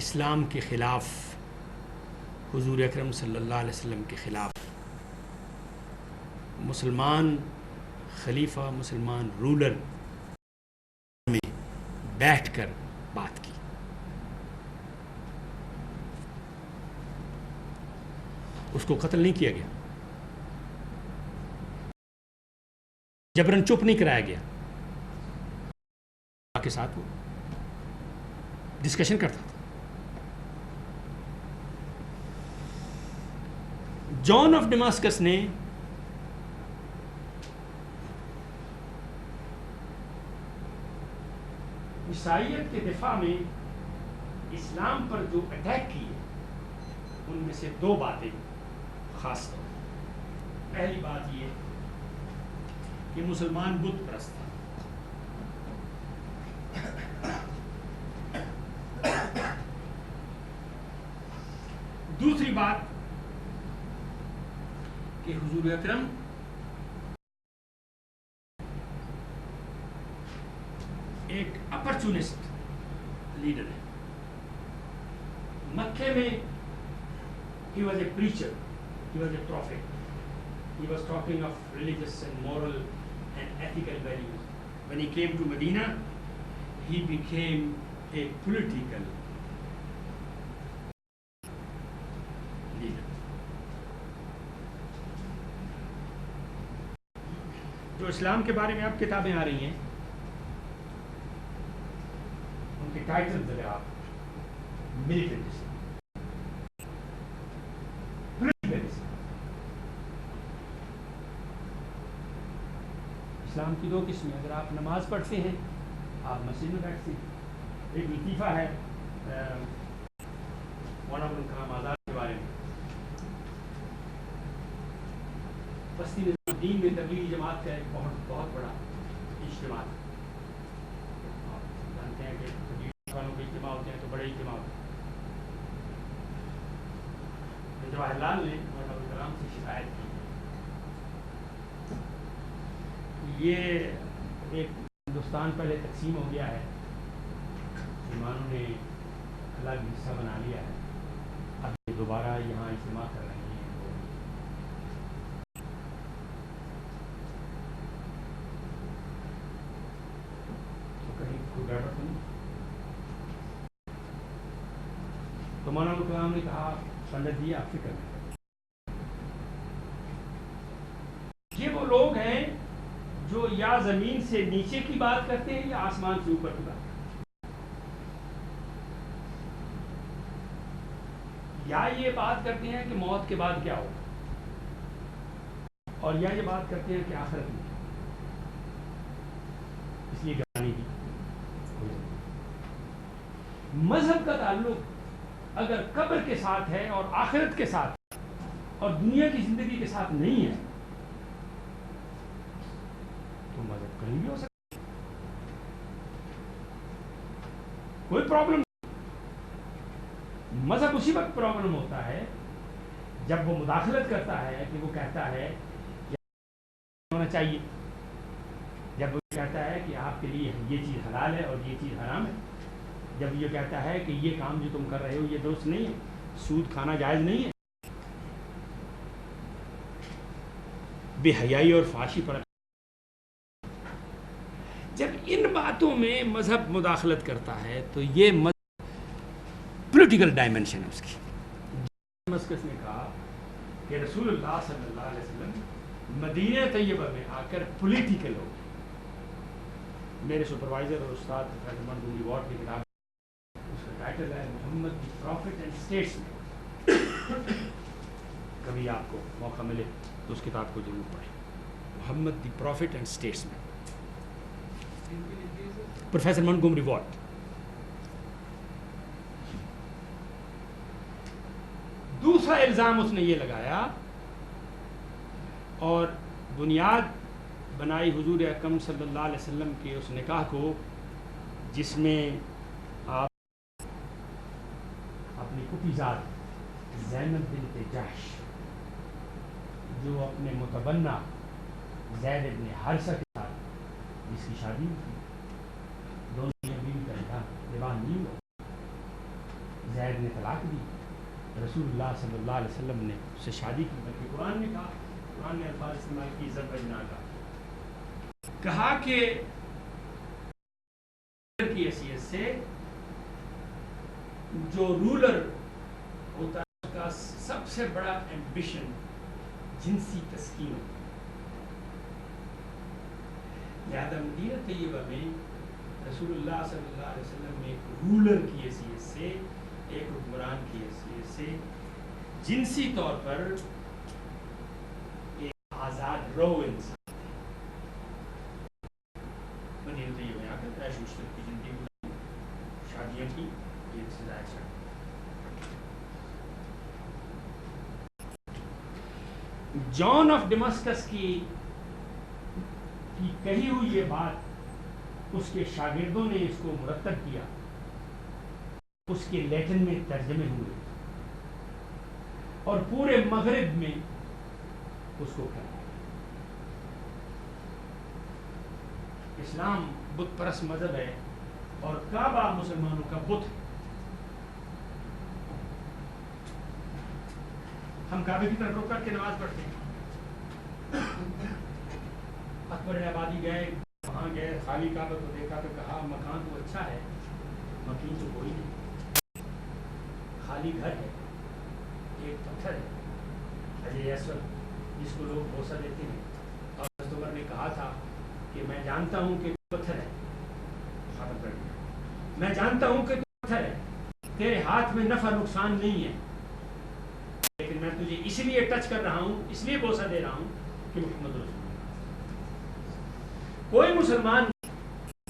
اسلام کے خلاف، حضور اکرم صلی اللہ علیہ وسلم کے خلاف، مسلمان خلیفہ، مسلمان رولر میں بیٹھ کر بات کی. اس کو قتل نہیں کیا گیا، جبرن چپ نہیں کرایا گیا، کے ساتھ وہ ڈسکشن کرتا تھا. جان آف ڈیماسکس نے عیسائیت کے دفاع میں اسلام پر جو اٹیک کیے ان میں سے دو باتیں خاص طور پر. پہلی بات یہ کہ مسلمان بت پرست تھا. دوسری بات کہ حضور اکرم ایک اپرچونسٹ لیڈر ہے. مکے میں he was a preacher, he was a prophet, he was talking of religious and moral and ethical values. When he came to Medina, he became a political leader. جو اسلام کے بارے میں اب کتابیں آ رہی ہیں ان کے ٹائٹل اگر آپ ملیٹنٹ اسلام کی دو قسمیں. اگر آپ نماز پڑھتے ہیں آپ مسجد میں بیٹھتے ہیں. ایک لطیفہ ہے مولانا ابن کلام آزاد کے بارے میں. بستی نظام الدین میں تبلیغی جماعت کا ایک بہت بڑا اجتماع ہے. آپ جانتے ہیں کہ تبلیغ والوں کے اجتماع ہوتے ہیں تو بڑے اجتماع ہوتے ہیں. جواہر لال نے مولانا ابن کلام سے شکایت کی یہ ایک ہندوستان پہلے تقسیم ہو گیا ہے، مسلمانوں نے الگ حصہ بنا لیا ہے، اب یہ دوبارہ یہاں اجتماع کر رہے ہیں. تو مولانا کلام نے کہا پنڈت جی آپ فکر نہیں، یہ وہ لوگ ہیں جو یا زمین سے نیچے کی بات کرتے ہیں یا آسمان سے اوپر کی بات کرتے ہیں، یا یہ بات کرتے ہیں کہ موت کے بعد کیا ہوگا، اور یا یہ بات کرتے ہیں کہ آخرت میں، اس لیے گانے کی مذہب کا تعلق اگر قبر کے ساتھ ہے اور آخرت کے ساتھ اور دنیا کی زندگی کے ساتھ نہیں ہے تو مذہب کہیں بھی ہو سکتا ہے، کوئی پرابلم نہیں۔ مذہب اسی وقت پرابلم ہوتا ہے جب وہ مداخلت کرتا ہے کہ وہ کہتا ہے ہونا چاہیے، جب وہ کہتا ہے کہ آپ کے لیے یہ چیز حلال ہے اور یہ چیز حرام ہے، جب یہ کہتا ہے کہ یہ کام جو تم کر رہے ہو یہ درست نہیں ہے، سود کھانا جائز نہیں ہے، بے حیائی اور فحاشی پر جب ان باتوں میں مذہب مداخلت کرتا ہے تو یہ پولیٹیکل ڈائمنشن ہے اس کی۔ دمسکس نے کہا کہ رسول اللہ صلی اللہ علیہ وسلم مدینہ طیبہ میں آ کر پولیٹیکل ہو گئے۔ میرے سپروائزر اور استاد پروفیسر منگوم ریوارڈ کی کتاب، اس کا ٹائٹل ہے محمد دی پروفٹ اینڈ اسٹیٹسمین۔ کبھی آپ کو موقع ملے تو اس کتاب کو ضرور پڑھیں، Muhammad the prophet and statesman, professor منگوم ریوارڈ۔ دوسرا الزام اس نے یہ لگایا اور بنیاد بنائی حضور اکرم صلی اللہ علیہ وسلم کے اس نکاح کو جس میں آپ اپنی پھوپھی ذات زینب بنت جحش جو اپنے متبنہ زید ابن حارثہ کے ساتھ جس کی شادی تھی، دونوں بیوی کا نکاح نہیں ہوا، زید نے طلاق دی، رسول اللہ صلی اللہ علیہ وسلم نے اس سے شادی کی، بلکہ قرآن نے کہا، قرآن نے الفاظ استعمال کی زوجنا کا، کہا کہ کی حیثیت سے جو رولر ہوتا ہے اس کا سب سے بڑا ایمبیشن جنسی تسکین ہوتا ہے، لہذا مدینہ طیبہ میں رسول اللہ صلی اللہ علیہ وسلم نے ایک رولر کی حیثیت سے، ایک حکمران کی حیثیت سے جنسی طور پر ایک آزاد رو انسان مدینہ طیبہ میں آ کر عیش عشرت کی زندگی گزاری، شادیاں کی، یہ ابتدائی شادی۔ جان آف ڈمسکس کی کہی ہوئی یہ بات اس کے شاگردوں نے اس کو مرتب کیا، اس کے لیٹن میں ترجمے ہوئے اور پورے مغرب میں اس کو پھیلایا۔ اسلام بت پرست مذہب ہے اور کعبہ مسلمانوں کا بت ہے۔ ہم کعبے کی طرف رک کر کے نماز پڑھتے ہیں۔ اکبر آبادی گئے، وہاں گئے، خالی کعبہ کو دیکھا تو کہا مکان تو اچھا ہے، مکین تو کوئی نہیں، خالی گھر ہے، ایک پتھر ہے حجر اسود جس کو لوگ بوسہ دیتے ہیں، اور حضرت عمر نے کہا تھا کہ میں جانتا ہوں کہ پتھر ہے، ختم کر دیا، میں جانتا ہوں کہ پتھر ہے، تیرے ہاتھ میں نفع نقصان نہیں ہے، لیکن میں تجھے اس لیے ٹچ کر رہا ہوں، اس لیے بوسہ دے رہا ہوں کہ محمد رسول اللہ۔ کوئی مسلمان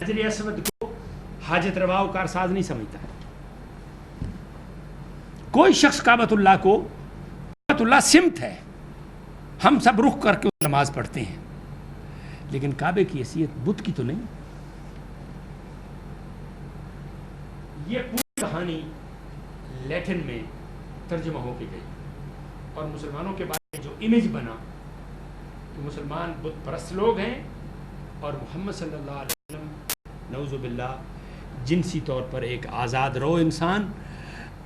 حجر اسود کو حاجت روا و کارساز نہیں سمجھتا ہے، کوئی شخص کعبۃ اللہ کو، کعبۃ اللہ سمت ہے، ہم سب رخ کر کے نماز پڑھتے ہیں، لیکن کعبے کی حیثیت بت کی تو نہیں۔ یہ پوری کہانی لیٹن میں ترجمہ ہو کے گئی اور مسلمانوں کے بارے میں جو امیج بنا کہ مسلمان بت پرست لوگ ہیں اور محمد صلی اللہ علیہ وسلم نعوذ باللہ جنسی طور پر ایک آزاد رو انسان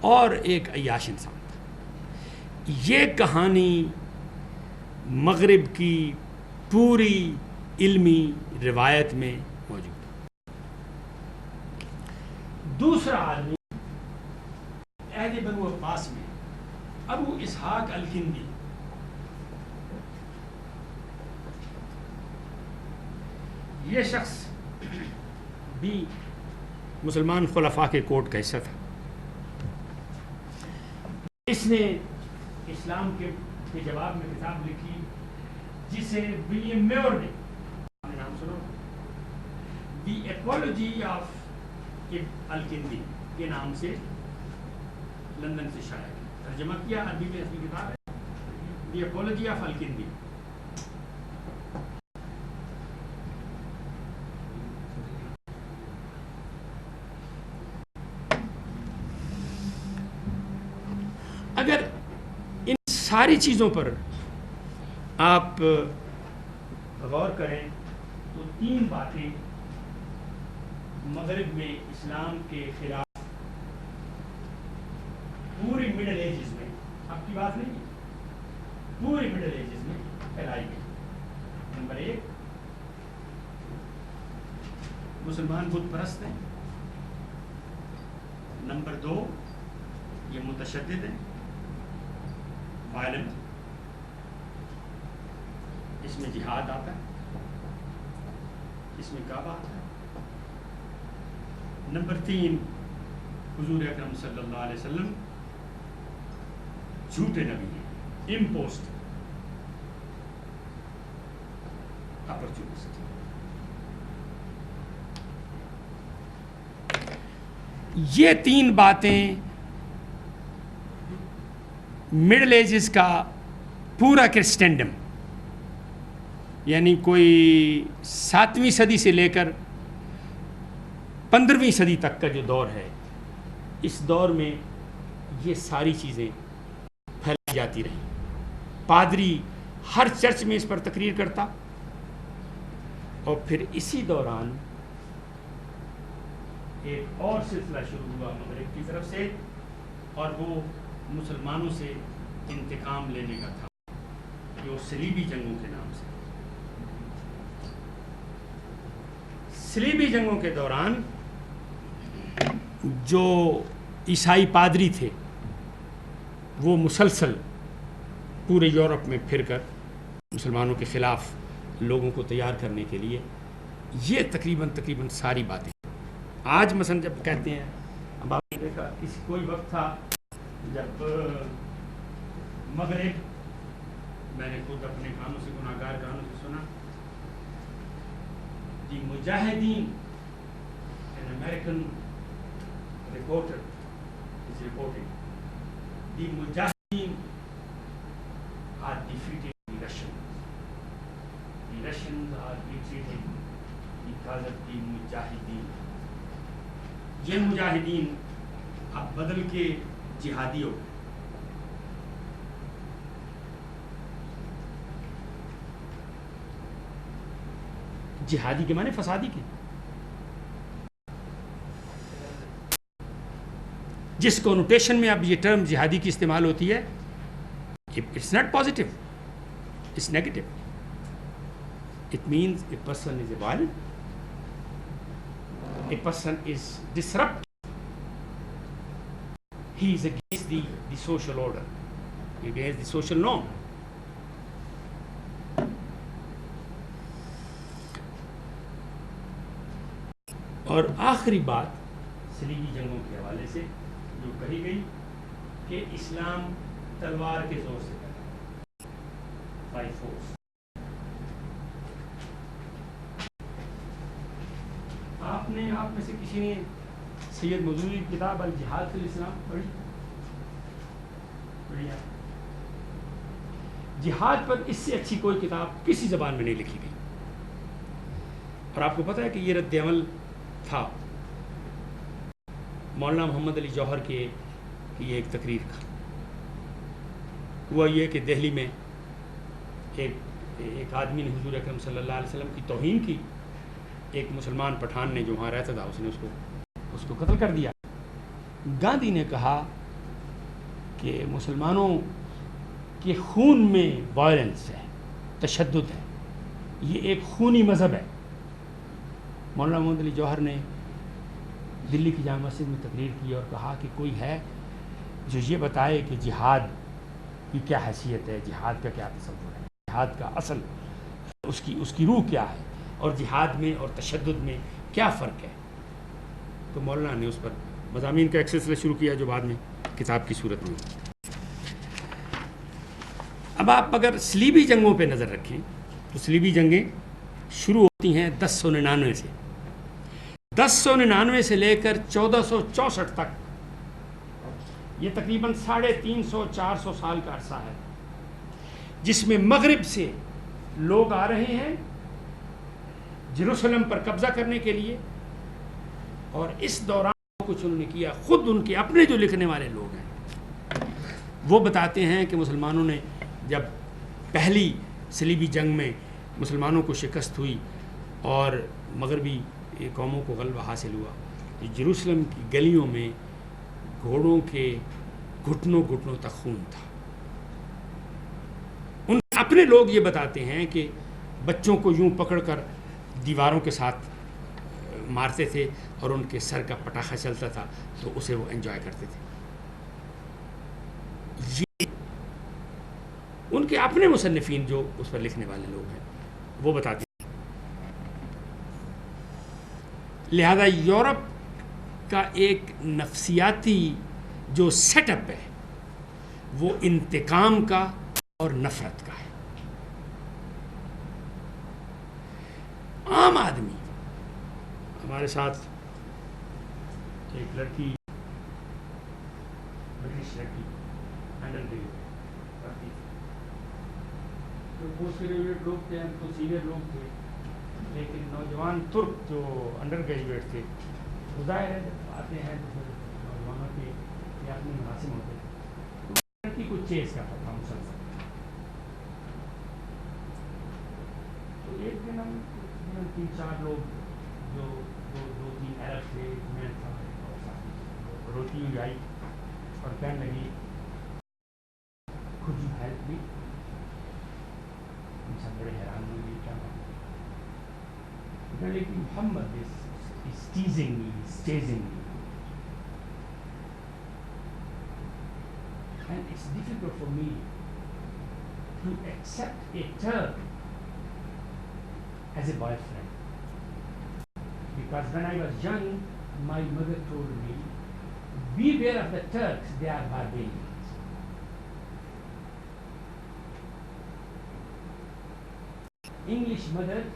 اور ایک عیاش انسان تھا۔ یہ کہانی مغرب کی پوری علمی روایت میں موجود ہے۔ دوسرا آدمی عہد بنو عباس میں ابو اسحاق الکندی یہ شخص بھی مسلمان خلفاء کے کوٹ کا حصہ تھا. اس نے اسلام کے جواب میں کتاب لکھی جسے ولیم میور نے نام سنو دی ایپولوجی آف الکندی کے نام سے لندن سے شائع کیا, ترجمہ کیا, عربی میں اصلی کتاب ہے دی ایپولوجی آف الکندی. اگر ان ساری چیزوں پر آپ غور کریں تو 3 باتیں مغرب میں اسلام کے خلاف پوری مڈل ایجز میں, اب کی بات نہیں, پوری مڈل ایجز میں پھیلائی گئی. نمبر 1, مسلمان بت پرست ہیں. نمبر 2, یہ متشدد ہیں, وائلنٹ, اس میں جہاد آتا ہے, اس میں کعبہ آتا ہے. نمبر 3, حضور اکرم صلی اللہ علیہ وسلم جھوٹے نبی ہیں, امپوسٹ, اپرچونسٹ. یہ 3 باتیں مڈل ایجز کا پورا کرسٹینڈم, یعنی کوئی 7ویں صدی سے لے کر 15ویں صدی تک کا جو دور ہے, اس دور میں یہ ساری چیزیں پھیلائی جاتی رہیں. پادری ہر چرچ میں اس پر تقریر کرتا, اور پھر اسی دوران ایک اور سلسلہ شروع ہوا مغرب کی طرف سے, اور وہ مسلمانوں سے انتقام لینے کا تھا, جو صلیبی جنگوں کے نام سے. صلیبی جنگوں کے دوران جو عیسائی پادری تھے وہ مسلسل پورے یورپ میں پھر کر مسلمانوں کے خلاف لوگوں کو تیار کرنے کے لیے, یہ تقریباً ساری باتیں. آج مثلا جب کہتے ہیں, اب آپ نے دیکھا کوئی وقت تھا جب مغرب, میں نے خود اپنے کانوں سے, گناہگار کانوں سے سنا, دی مجاہدین, an American reporter is reporting, the Mujahideen are defeating the Russians. The Russians are retreating because of the Mujahideen. یہ مجاہدین اب بدل کے جہادی ہو گئے. جہادی کے معنی فسادی کے, جس کونوٹیشن میں اب یہ ٹرم جہادی کی استعمال ہوتی ہے, it's not positive, it's negative. It means a person is a violent, a person is disruptive, he is against the social order, against the social norm. اور آخری بات صلیبی جنگوں کے حوالے سے جو کہی گئی کہ اسلام تلوار کے زور سے کرتا, by force. آپ میں سے کسی نے سید مودودی کی کتاب الجہاد فی الاسلام پڑھی؟ جہاد پر اس سے اچھی کوئی کتاب کسی زبان میں نہیں لکھی گئی. اور آپ کو پتہ ہے کہ یہ رد عمل تھا مولانا محمد علی جوہر کی یہ ایک تقریر کا. ہوا یہ کہ دہلی میں ایک آدمی نے حضور اکرم صلی اللہ علیہ وسلم کی توہین کی. ایک مسلمان پٹھان نے جو وہاں رہتا تھا, اس نے اس کو قتل کر دیا. گاندھی نے کہا کہ مسلمانوں کے خون میں وائلنس ہے, تشدد ہے, یہ ایک خونی مذہب ہے. مولانا محمد علی جوہر نے دلی کی جامع مسجد میں تقریر کی اور کہا کہ کوئی ہے جو یہ بتائے کہ جہاد کی کیا حیثیت ہے، جہاد کا کیا تصور ہے، جہاد کا اصل اس کی روح کیا ہے، اور جہاد میں اور تشدد میں کیا فرق ہے. تو مولانا نے اس پر مضامین کا ایک سلسلہ شروع کیا جو بعد میں کتاب کی صورت میں. اب آپ اگر صلیبی جنگوں پہ نظر رکھیں تو صلیبی جنگیں شروع ہوتی ہیں 1099 سے. 1099 سے لے کر 1464 تک، یہ تقریباً 350-400 سال کا عرصہ ہے جس میں مغرب سے لوگ آ رہے ہیں جیروسلم پر قبضہ کرنے کے لیے. اور اس دوران کچھ انہوں نے کیا، خود ان کے اپنے جو لکھنے والے لوگ ہیں وہ بتاتے ہیں کہ مسلمانوں نے جب پہلی صلیبی جنگ میں مسلمانوں کو شکست ہوئی اور مغربی قوموں کو غلبہ حاصل ہوا، جیروسلم کی گلیوں میں گھوڑوں کے گھٹنوں تک خون تھا. ان اپنے لوگ یہ بتاتے ہیں کہ بچوں کو یوں پکڑ کر دیواروں کے ساتھ مارتے تھے اور ان کے سر کا پٹاخہ چلتا تھا تو اسے وہ انجوائے کرتے تھے. یہ ان کے اپنے مصنفین جو اس پر لکھنے والے لوگ ہیں وہ بتاتے ہیں. لہذا یورپ کا ایک نفسیاتی جو سیٹ اپ ہے وہ انتقام کا اور نفرت کا ہے. عام آدمی، ہمارے ساتھ ایک لڑکی، برٹش لڑکی پڑھتی تھی، تو پوسٹ گریجویٹ لوگ تھے، ہم تو سینئر لوگ تھے، لیکن نوجوان ترک جو انڈر گریجویٹ تھے وہ ظاہر ہے جب آتے ہیں تو پھر نوجوانوں کے یہ اپنے مناسب ہوتے ہیں، تو لڑکی کو چیز کرتا تھا مسلسل. تو ایک دن ہم 3-4 لوگ جو 2-3 عرب تھے، میں تھا اور ساتھ روتی ہوئی آئی اور کہنے لگی could you help me؟ ہم سب بڑے حیران ہوئے کیا بات ہے. کہنے لگی محمد is teasing me, is chasing me. And it's difficult for me to accept a Turk as a boyfriend. Because when I was young, my mother told me, beware of the Turks, they are barbarians. English mothers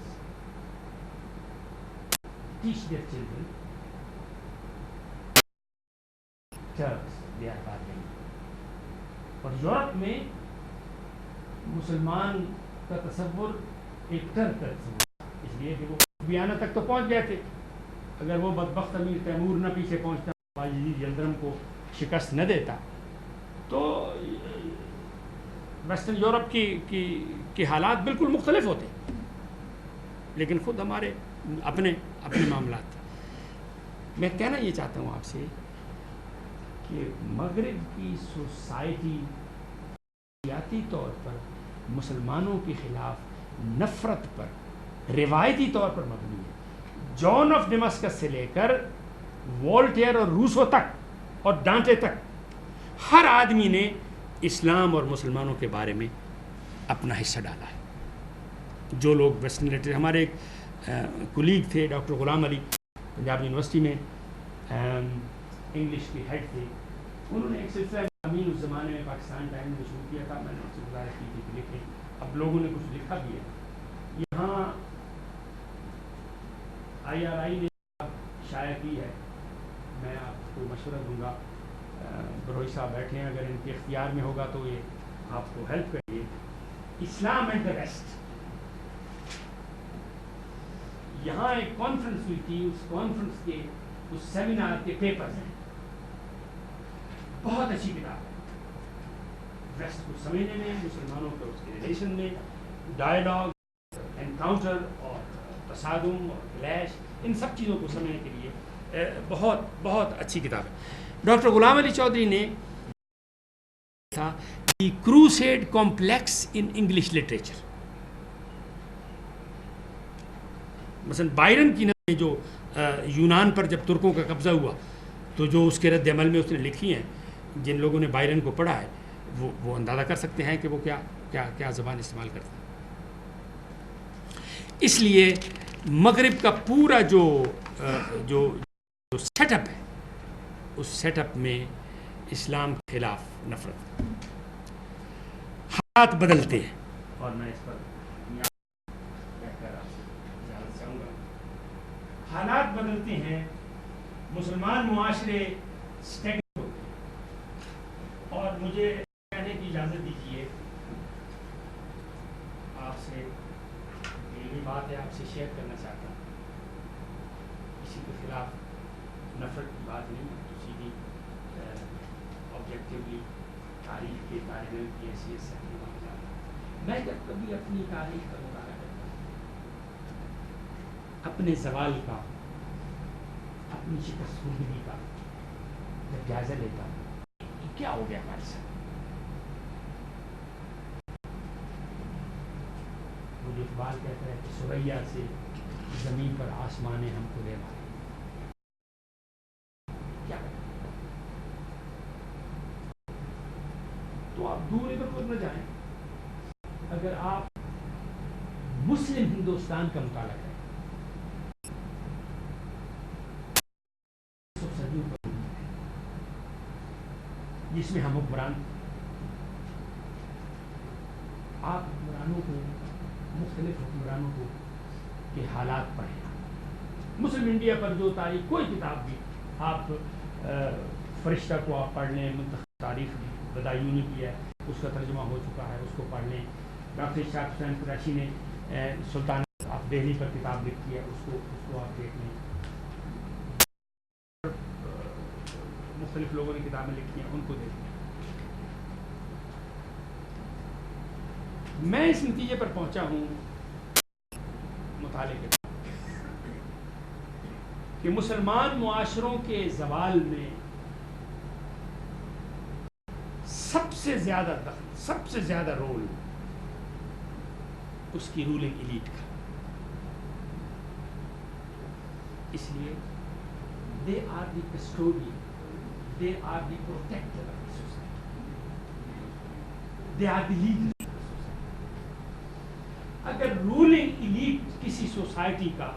teach their children, Turks, they are barbarians. اور Europe میں مسلمان کا تصور ایک truck کا تصور، اس لیے کہ وہ بیانہ تک تو پہنچ گئے تھے. اگر وہ بدبخت امیر تیمور نہ پیچھے پہنچتا، باجید یلدرم کو شکست نہ دیتا، تو ویسٹرن یورپ کی حالات بالکل مختلف ہوتے. لیکن خود ہمارے اپنے معاملات تھے. میں کہنا یہ چاہتا ہوں آپ سے کہ مغرب کی سوسائٹی سیاسی طور پر مسلمانوں کے خلاف نفرت پر روایتی طور پر مبنی ہے. جان آف ڈیمسکس سے لے کر وولٹیئر اور روسو تک اور ڈانٹے تک ہر آدمی نے اسلام اور مسلمانوں کے بارے میں اپنا حصہ ڈالا ہے. جو لوگ ویسٹرن لٹریچر، ہمارے ایک کولیگ تھے ڈاکٹر غلام علی، پنجاب یونیورسٹی میں انگلش کے ہیڈ تھے، انہوں نے ایک سلسلہ امین اس زمانے میں پاکستان ٹائم میں شروع کیا تھا. میں نے ان سے گزارش کی تھی کہ لکھیں، اب لوگوں نے کچھ لکھا بھی ہے. یہاں IRI نے شائع کی ہے، میں آپ کو مشورہ دوں گا، بروئی صاحب بیٹھے ہیں، اگر ان کے اختیار میں ہوگا تو یہ آپ کو ہیلپ کریے. اسلام اینڈ دا ویسٹ، یہاں ایک کانفرنس ہوئی تھی، اس کانفرنس کے اس سیمینار کے پیپرز ہیں. بہت اچھی کتاب ہے، ویسٹ کو سمجھنے میں، مسلمانوں کے اس کے ریلیشن میں، ڈائلاگ، انکاؤنٹر اور تصادم اور کلیش، ان سب چیزوں کو سمجھنے کے لیے بہت بہت اچھی کتاب ہے. ڈاکٹر غلام علی چودھری نے تھا the crusade complex in English literature. مثلا بائرن کی نظریں جو یونان پر جب ترکوں کا قبضہ ہوا تو جو اس کے رد عمل میں اس نے لکھی ہیں جن لوگوں نے بائرن کو پڑھا ہے وہ اندازہ کر سکتے ہیں کہ وہ کیا زبان استعمال کرتا ہے. اس لیے مغرب کا پورا جو سیٹ اپ ہے اس سیٹ اپ میں اسلام کے خلاف نفرت. حالات بدلتے ہیں اور میں اس پر چاہوں گا. حالات بدلتے ہیں, مسلمان معاشرے اسٹیگنٹ ہوتے ہیں. اور مجھے کہنے کی اجازت دیجیے, آپ سے یہ بات ہے آپ سے شیئر کرنا چاہتا ہوں. کسی کے خلاف نفرت کی بات نہیں ہے, تو سیدھی آبجیکٹیولی تاریخ کے بارے میں کی حیثیت سے میں جب کبھی اپنی تاریخ کا مطالعہ کرتا ہوں, اپنے زوال کا, اپنی شکست خوردگی کا جب جائزہ لیتا ہوں, کیا ہو گیا ہمارے ساتھ. وہ جو اقبال کہتا ہے کہ سریا سے زمین پر آسمان ہم کو لے مارے, کیا تو آپ دور ادھر نہ جائیں. اگر آپ مسلم ہندوستان کا مطالعہ کریں, جس میں ہم حکمران, آپ حکمرانوں کو, مختلف حکمرانوں کو کے حالات پڑھیں. مسلم انڈیا پر جو تاریخ, کوئی کتاب بھی آپ فرشتہ کو آپ پڑھ لیں, منتخب تاریخ بدایونی کی ہے, اس کا ترجمہ ہو چکا ہے, اس کو پڑھ لیں. ڈاکٹر اشفاق حسین قریشی نے سلطان آف دہلی پر کتاب لکھی ہے, اس کو آپ دیکھ لیں. مختلف لوگوں نے کتابیں لکھی ہیں, ان کو دیکھ لیں. میں اس نتیجے پر پہنچا ہوں مطالعے کے کہ مسلمان معاشروں کے زوال میں سب سے زیادہ دخل, سب سے زیادہ رول اس کی رولنگ ایلیٹ کا. اس لیے they are the custodian, they are the protector of the society, they are the leaders of the society. اگر رولنگ ایلیٹ کسی سوسائٹی کا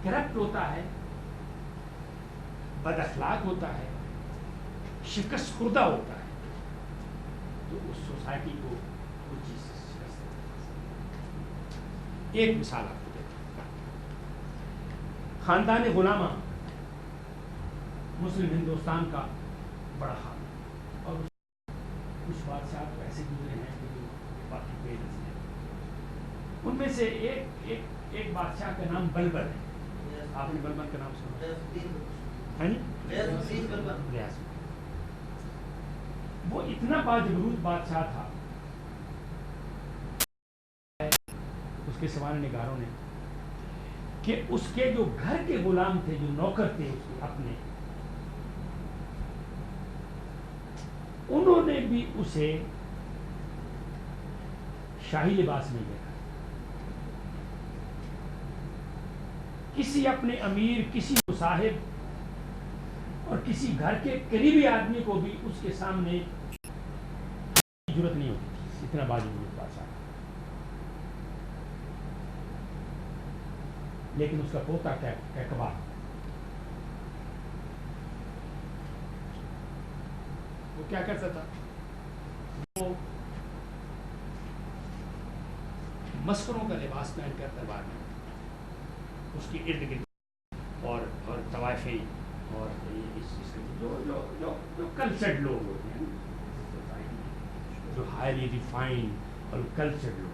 کرپٹ ہوتا ہے, بد اخلاق ہوتا ہے, شکست خوردہ ہوتا ہے, تو اس سوسائٹی کو وہ چیز شکست دیتا ہے. ایک مثال آپ کو دیتا ہوں. خاندان غلامہ مسلم ہندوستان کا بڑا خاندان, اور کچھ بادشاہ تو ایسے گزرے ہیں کہ جو باقی بے نظیر ہیں. ان میں سے ایک بادشاہ کا نام بلبل ہے. آپ نے بلبل کا نام سنا ہے؟ وہ اتنا باجبروت بادشاہ تھا, اس کے سوانح نگاروں نے, کہ اس کے جو گھر کے غلام تھے, جو نوکر تھے اس کے اپنے, انہوں نے بھی اسے شاہی لباس میں دیکھا. کسی اپنے امیر, کسی مصاحب اور کسی گھر کے قریبی آدمی کو بھی اس کے سامنے ضرورت نہیں ہوتی تھی, اتنا باجبروت بادشاہ. لیکن اس کا پوتا کیقبا, وہ کیا کرتا تھا, وہ مسخروں کا لباس پہن کر دربار میں, اس کی ارد گرد اور طوائفیں اور جو کلچرڈ لوگ ہوتے ہیں, جو ہائیلی ریفائنڈ اور کلچرڈ لوگ,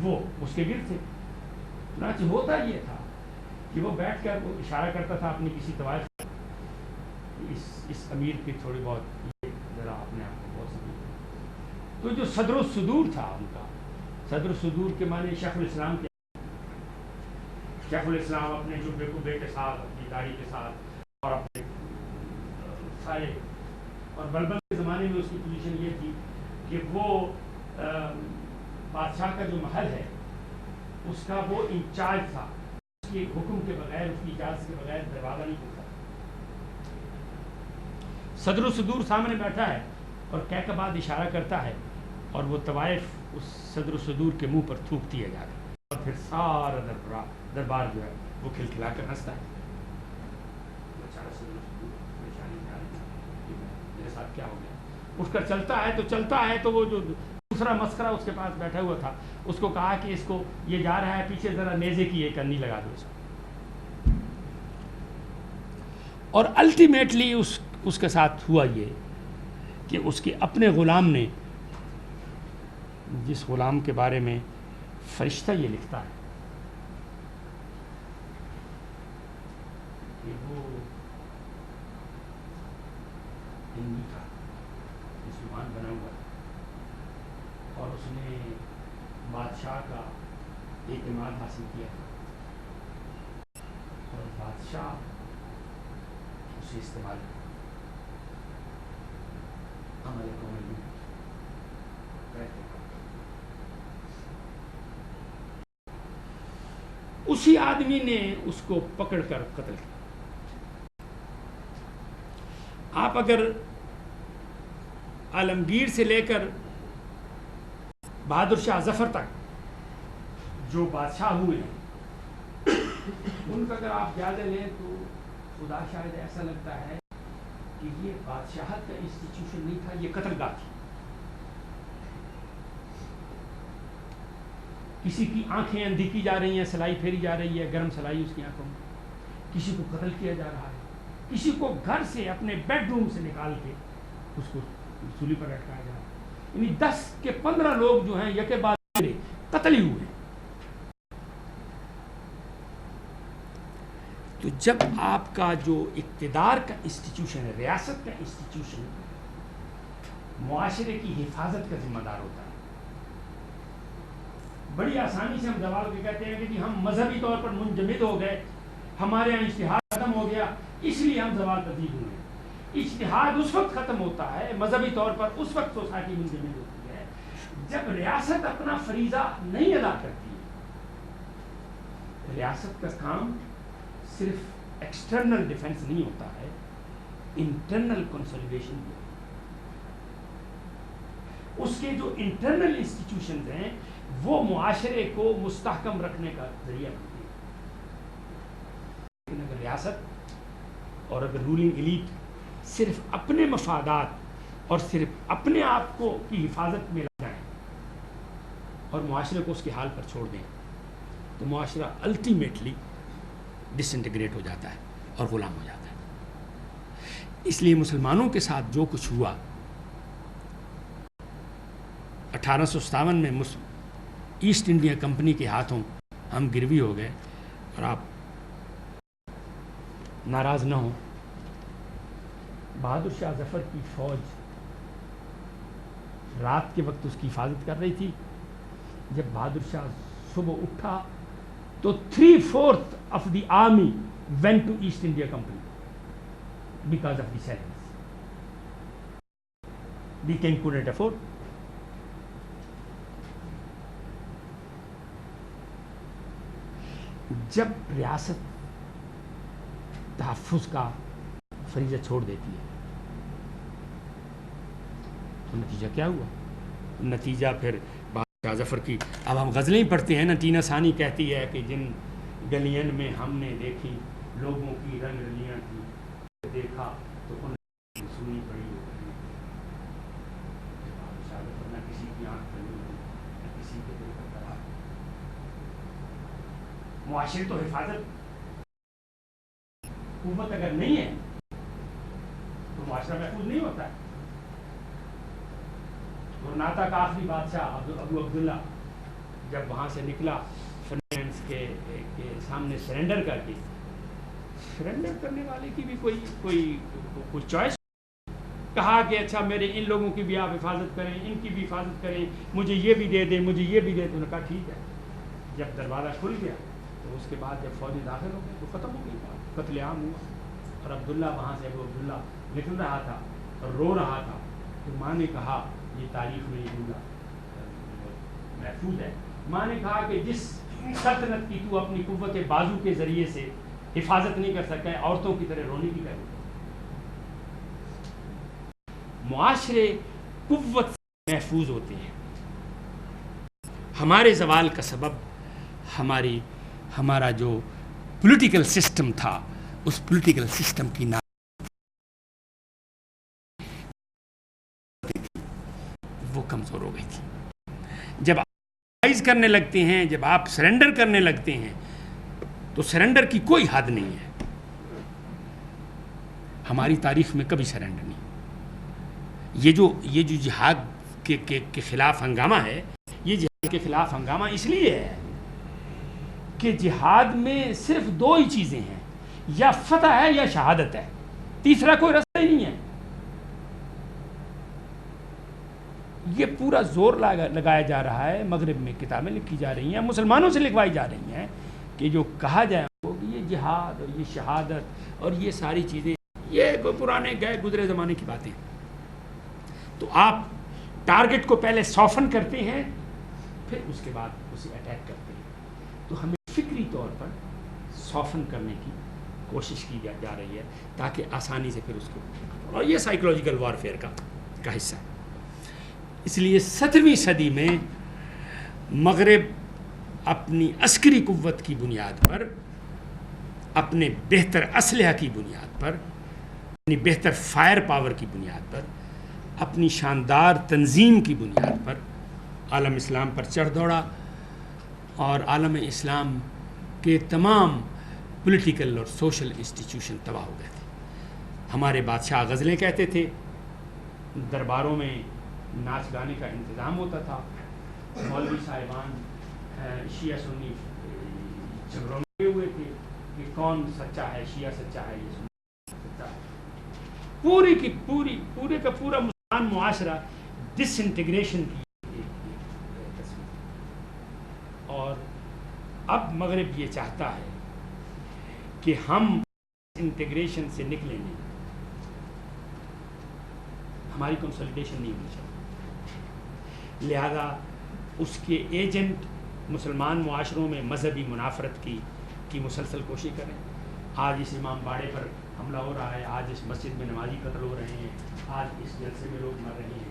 وہ اس کے گرد تھے. چنانچہ ہوتا یہ تھا کہ وہ بیٹھ کر وہ اشارہ کرتا تھا اپنی کسی طوائف, اس امیر کی تھوڑی بہت یہ ذرا اپنے آپ کو بہت سمجھ. تو جو صدر الصدور تھا ان کا, صدر الصدور کے معنی شیخ الاسلام کے, شیخ الاسلام اپنے جبے کبے کے ساتھ, اپنی داڑھی کے ساتھ اور اپنے سارے, اور بلبل کے زمانے میں اس کی پوزیشن یہ تھی کہ وہ بادشاہ کا جو محل ہے اس کا وہ انچارج تھا. اس کے حکم کے بغیر, اس کی اجازت کے بغیر دروازہ نہیں کھلتا. صدر الصدور سامنے بیٹھا ہے اور کہہ کے بعد اشارہ کرتا ہے اور وہ طوائف اس صدر الصدور کے منہ پر تھوک دیا جا رہا ہے اور پھر سارا دربار جو ہے وہ کھلکھلا کر ہنستا ہے. بیچارہ صدر الصدور پریشانی میں آ رہا ہے میرے ساتھ کیا ہو گیا. اٹھ کر چلتا ہے تو وہ جو دوسرا مسخرہ اس کے پاس بیٹھا ہوا تھا اس کو کہا کہ اس کو یہ جا رہا ہے پیچھے ذرا نیزے کی ایک کنی لگا دو اس کو. اور الٹیمیٹلی اس کے ساتھ ہوا یہ کہ اس کے اپنے غلام نے، جس غلام کے بارے میں فرشتہ یہ لکھتا ہے کہ وہ ہندو تھا، مسلمان بنا ہوا تھا اور اس نے بادشاہ کا اعتماد حاصل کیا تھا اور بادشاہ اسے استعمال کیا. ہمارے قوم میں کہتے ہیں اسی آدمی نے اس کو پکڑ کر قتل کیا. آپ اگر عالمگیر سے لے کر بہادر شاہ ظفر تک جو بادشاہ ہوئے ہیں ان کا اگر آپ جائزہ لیں تو خدا شاید ایسا لگتا ہے کہ یہ بادشاہت کا انسٹیٹیوشن نہیں تھا، یہ قتل گاہ تھی. کسی کی آنکھیں اندھی کی جا رہی ہیں، سلائی پھیری جا رہی ہے، گرم سلائی اس کی آنکھوں میں. کسی کو قتل کیا جا رہا ہے، کسی کو گھر سے اپنے بیڈ روم سے نکال کے اس کو سولی پر لٹکایا جا رہا ہے. یعنی 10 کے 15 لوگ جو ہیں یکے بعد قتل ہی ہوئے. تو جب آپ کا جو اقتدار کا انسٹیٹیوشن ہے، ریاست کا انسٹیٹیوشن معاشرے کی حفاظت کا ذمہ دار ہوتا ہے، بڑی آسانی سے ہم جواب کے کہتے ہیں کہ جی ہم مذہبی طور پر منجمد ہو گئے، ہمارے یہاں اجتہاد ختم ہو گیا اس لیے ہم زوال پذیر ہوئے. اجتہاد اس وقت ختم ہوتا ہے، مذہبی طور پر اس وقت سوسائٹی منجمد ہوتی ہے جب ریاست اپنا فریضہ نہیں ادا کرتی. ریاست کا کام صرف ایکسٹرنل ڈیفنس نہیں ہوتا ہے، انٹرنل کنسولیڈیشن بھی. اس کے جو انٹرنل انسٹیٹیوشنز ہیں وہ معاشرے کو مستحکم رکھنے کا ذریعہ بنتی ہے. لیکن اگر ریاست اور اگر رولنگ ایلیٹ صرف اپنے مفادات اور صرف اپنے آپ کو کی حفاظت میں لگ جائیں اور معاشرے کو اس کے حال پر چھوڑ دیں تو معاشرہ الٹیمیٹلی ڈس انٹیگریٹ ہو جاتا ہے اور غلام ہو جاتا ہے. اس لیے مسلمانوں کے ساتھ جو کچھ ہوا 1857 میں ایسٹ انڈیا کمپنی کے ہاتھوں ہم گروی ہو گئے. اور آپ ناراض نہ ہوں، بہادر شاہ ظفر کی فوج رات کے وقت اس کی حفاظت کر رہی تھی. جب بہادر شاہ صبح اٹھا تو 3/4 of the army went to East India Company because of the salaries. The king couldn't afford. جب ریاست تحفظ کا فریضہ چھوڑ دیتی ہے تو نتیجہ کیا ہوا؟ نتیجہ پھر شاہ ظفر کی اب ہم غزلیں پڑھتے ہیں نا. ٹینا ثانی کہتی ہے کہ جن گلین میں ہم نے دیکھی لوگوں کی رنگ رلیاں تھی، دیکھا تو ان سنی پڑی ہو گئی. شاہ ظفر نہ کسی کی آنکھ کھلی نہ کسی کے دل کا کرا. معاشرے تو حفاظت قوت اگر نہیں ہے تو معاشرہ محفوظ نہیں ہوتا ہے. گرناتا کا آخری بادشاہ ابو عبداللہ جب وہاں سے نکلا فرینڈس کے سامنے سرنڈر کر کے، سرنڈر کرنے والے کی بھی کوئی چوائس، کہا کہ اچھا میرے ان لوگوں کی بھی آپ حفاظت کریں، ان کی بھی حفاظت کریں، مجھے یہ بھی دے دیں، مجھے یہ بھی دے دیں. انہوں نے کہا ٹھیک ہے. جب دروازہ کھل گیا تو اس کے بعد جب فوجی داخل ہو گئے تو ختم ہو گئی بات، قتل عام ہوا. اور عبداللہ وہاں سے ابو عبداللہ نکل رہا تھا اور رو رہا تھا. تو ماں نے کہا، یہ تاریخ میں یہ جملہ محفوظ ہے، ماں نے کہا کہ جس سلطنت کی تو اپنی قوت بازو کے ذریعے سے حفاظت نہیں کر سکتا ہے، عورتوں کی طرح رونے کی کر. معاشرے قوت سے محفوظ ہوتے ہیں. ہمارے زوال کا سبب ہمارا جو پولیٹیکل سسٹم تھا، اس پولیٹیکل سسٹم کی وہ کمزور ہو گئی تھی. جب آپ کرنے لگتے ہیں، جب آپ سرنڈر کرنے لگتے ہیں، تو سرنڈر کی کوئی حد نہیں ہے. ہماری تاریخ میں کبھی سرنڈر نہیں. یہ جو جہاد کے خلاف ہنگامہ ہے، یہ جہاد کے خلاف ہنگامہ اس لیے ہے کہ جہاد میں صرف دو ہی چیزیں ہیں، یا فتح ہے یا شہادت ہے، تیسرا کوئی رستہ ہی نہیں ہے. یہ پورا زور لگایا جا رہا ہے، مغرب میں کتابیں لکھی جا رہی ہیں، مسلمانوں سے لکھوائی جا رہی ہیں کہ جو کہا جائے وہ کہ یہ جہاد اور یہ شہادت اور یہ ساری چیزیں یہ پرانے گئے گزرے زمانے کی باتیں. تو آپ ٹارگٹ کو پہلے سافن کرتے ہیں، پھر اس کے بعد اسے اٹیک کرتے ہیں. تو ہمیں فکری طور پر سافن کرنے کی کوشش کی جا رہی ہے تاکہ آسانی سے پھر اس کو، اور یہ سائیکولوجیکل وارفیئر کا حصہ ہے. اس لیے 17ویں صدی میں مغرب اپنی عسکری قوت کی بنیاد پر، اپنے بہتر اسلحہ کی بنیاد پر، اپنی بہتر فائر پاور کی بنیاد پر، اپنی شاندار تنظیم کی بنیاد پر عالم اسلام پر چڑھ دوڑا، اور عالم اسلام کے تمام پولیٹیکل اور سوشل انسٹیٹیوشن تباہ ہو گئے تھے. ہمارے بادشاہ غزلیں کہتے تھے، درباروں میں ناچ گانے کا انتظام ہوتا تھا، مولوی صاحبان شیعہ سنی جھگڑوں میں ہوئے تھے کہ کون سچا ہے، شیعہ سچا ہے، یہ سنی سچا ہے. پورے کا پورا مسلمان معاشرہ ڈس انٹیگریشن کی تصویر. اور اب مغرب یہ چاہتا ہے کہ ہم انٹیگریشن سے نکلیں گے، ہماری کنسولیڈیشن نہیں ہونی چاہیے. لہذا اس کے ایجنٹ مسلمان معاشروں میں مذہبی منافرت کی مسلسل کوشش کریں. آج اس امام باڑے پر حملہ ہو رہا ہے، آج اس مسجد میں نمازی قتل ہو رہے ہیں، آج اس جلسے میں لوگ مر رہے ہیں.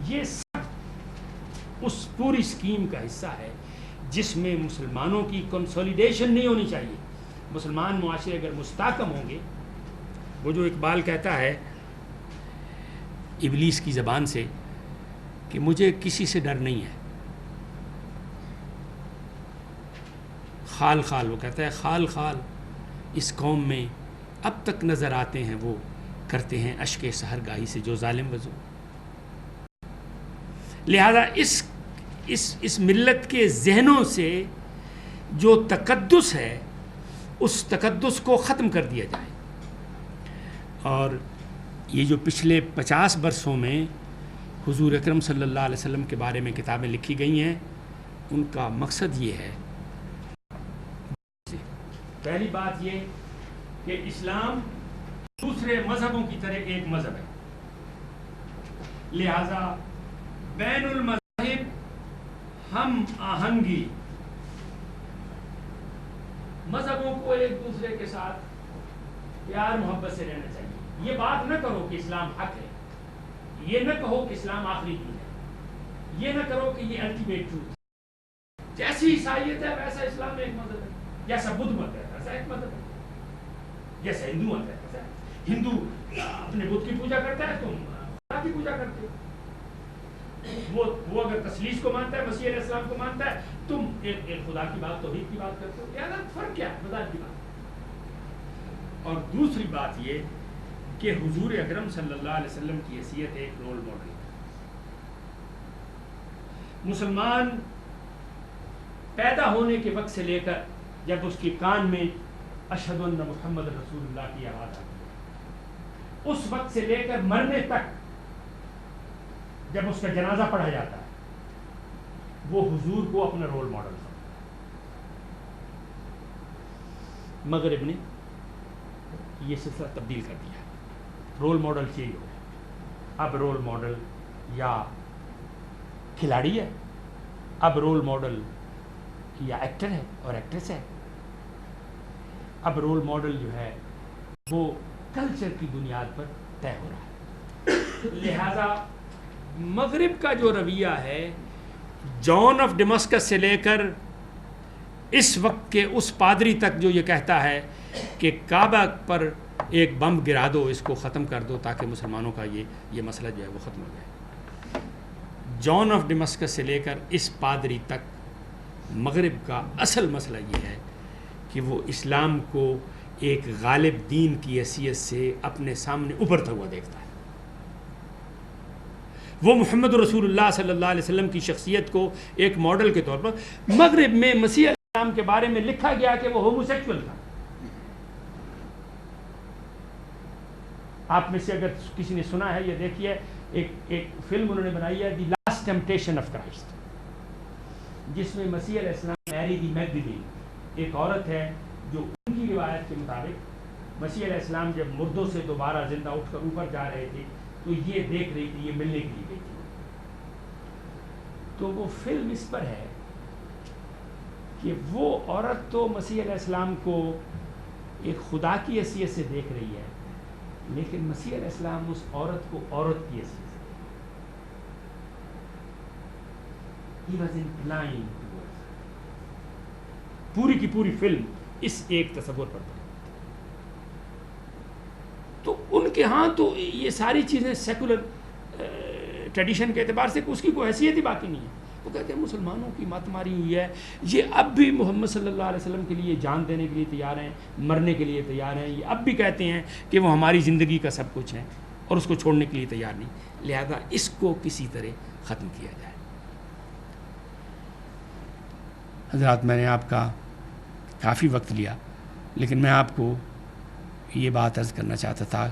یہ سب اس پوری اسکیم کا حصہ ہے جس میں مسلمانوں کی کنسولیڈیشن نہیں ہونی چاہیے. مسلمان معاشرے اگر مستحکم ہوں گے، وہ جو اقبال کہتا ہے ابلیس کی زبان سے کہ مجھے کسی سے ڈر نہیں ہے، خال خال، وہ کہتا ہے خال خال اس قوم میں اب تک نظر آتے ہیں، وہ کرتے ہیں اشک سحر گاہی سے جو ظالم وضو. لہذا اس ملت کے ذہنوں سے جو تقدس ہے، اس تقدس کو ختم کر دیا جائے. اور یہ جو پچھلے 50 برسوں میں حضور اکرم صلی اللہ علیہ وسلم کے بارے میں کتابیں لکھی گئی ہیں، ان کا مقصد یہ ہے. پہلی بات یہ کہ اسلام دوسرے مذہبوں کی طرح ایک مذہب ہے، لہذا بین المذاہب ہم آہنگی، مذہبوں کو ایک دوسرے کے ساتھ پیار محبت سے رہنا چاہیے. یہ بات نہ کرو کہ اسلام حق ہے، یہ نہ کہو کہ اسلام آخری دین ہے، یہ نہ کرو کہ یہ الٹیمیٹ ٹروتھ ہے. جیسی عیسائیت ہے ویسا اسلام ایک مذہب ہے، جیسا بدھ مت ہے ویسا ایک مذہب ہے، جیسا ہندو مت ہے ویسا. ہندو اپنے بدھ کی پوجا کرتا ہے، تم خدا کی پوجا کرتے ہو. وہ اگر تثلیث کو مانتا ہے، مسیح علیہ السلام کو مانتا ہے، تم ایک خدا کی بات، توحید کی بات کرتے ہو. لہٰذا فرق کیا ہے؟ مذاہب کی بات. اور دوسری بات یہ کہ حضور اکرم صلی اللہ علیہ وسلم کی حیثیت ایک رول ماڈل. مسلمان پیدا ہونے کے وقت سے لے کر جب اس کے کان میں اشہد ان محمد رسول اللہ کی آواز آتی ہے، اس وقت سے لے کر مرنے تک جب اس کا جنازہ پڑھا جاتا ہے، وہ حضور کو اپنا رول ماڈل سمجھتا ہے. مغرب نے یہ سلسلہ تبدیل کر دیا. رول ماڈل چینج ہو گیا. اب رول ماڈل یا کھلاڑی ہے، اب رول ماڈل یا ایکٹر ہے اور ایکٹریس ہے. اب رول ماڈل جو ہے وہ کلچر کی بنیاد پر طے ہو رہا ہے. لہذا مغرب کا جو رویہ ہے جان آف ڈیماسکس سے لے کر اس وقت کے اس پادری تک جو یہ کہتا ہے کہ کعبہ پر ایک بم گرا دو، اس کو ختم کر دو تاکہ مسلمانوں کا یہ مسئلہ جو ہے وہ ختم ہو جائے، جان آف ڈیماسکس سے لے کر اس پادری تک مغرب کا اصل مسئلہ یہ ہے کہ وہ اسلام کو ایک غالب دین کی حیثیت سے اپنے سامنے ابھرتا ہوا دیکھتا ہے۔ وہ محمد رسول اللہ صلی اللہ علیہ وسلم کی شخصیت کو ایک ماڈل کے طور پر مغرب میں مسیح علیہ السلام کے بارے میں لکھا گیا کہ وہ ہومو سیکسول تھا۔ آپ میں سے اگر کسی نے سنا ہے، یہ دیکھیے ایک فلم انہوں نے بنائی ہے، the last temptation of Christ, جس میں مسیح علیہ السلام میری دی میگدلین، ایک عورت ہے جو ان کی روایت کے مطابق مسیح علیہ السلام جب مردوں سے دوبارہ زندہ اٹھ کر اوپر جا رہے تھے تو یہ دیکھ رہی تھی، یہ ملنے کے لیے گئی تھی۔ تو وہ فلم اس پر ہے کہ وہ عورت تو مسیح علیہ السلام کو ایک خدا کی حیثیت سے دیکھ رہی ہے، لیکن مسیح علیہ السلام اس عورت کو عورت کی حیثیت سے He was inclined towards her۔ پوری کی پوری فلم اس ایک تصور پر تھی۔ تو ان کے ہاں تو یہ ساری چیزیں سیکولر ٹریڈیشن کے اعتبار سے اس کی کوئی حیثیت ہی باقی نہیں ہے۔ وہ کہتے ہیں مسلمانوں کی مات ماری ہوئی ہے، یہ اب بھی محمد صلی اللہ علیہ وسلم کے لیے جان دینے کے لیے تیار ہیں، مرنے کے لیے تیار ہیں، یہ اب بھی کہتے ہیں کہ وہ ہماری زندگی کا سب کچھ ہے اور اس کو چھوڑنے کے لیے تیار نہیں، لہذا اس کو کسی طرح ختم کیا جائے۔ حضرات، میں نے آپ کا کافی وقت لیا، لیکن میں آپ کو یہ بات عرض کرنا چاہتا تھا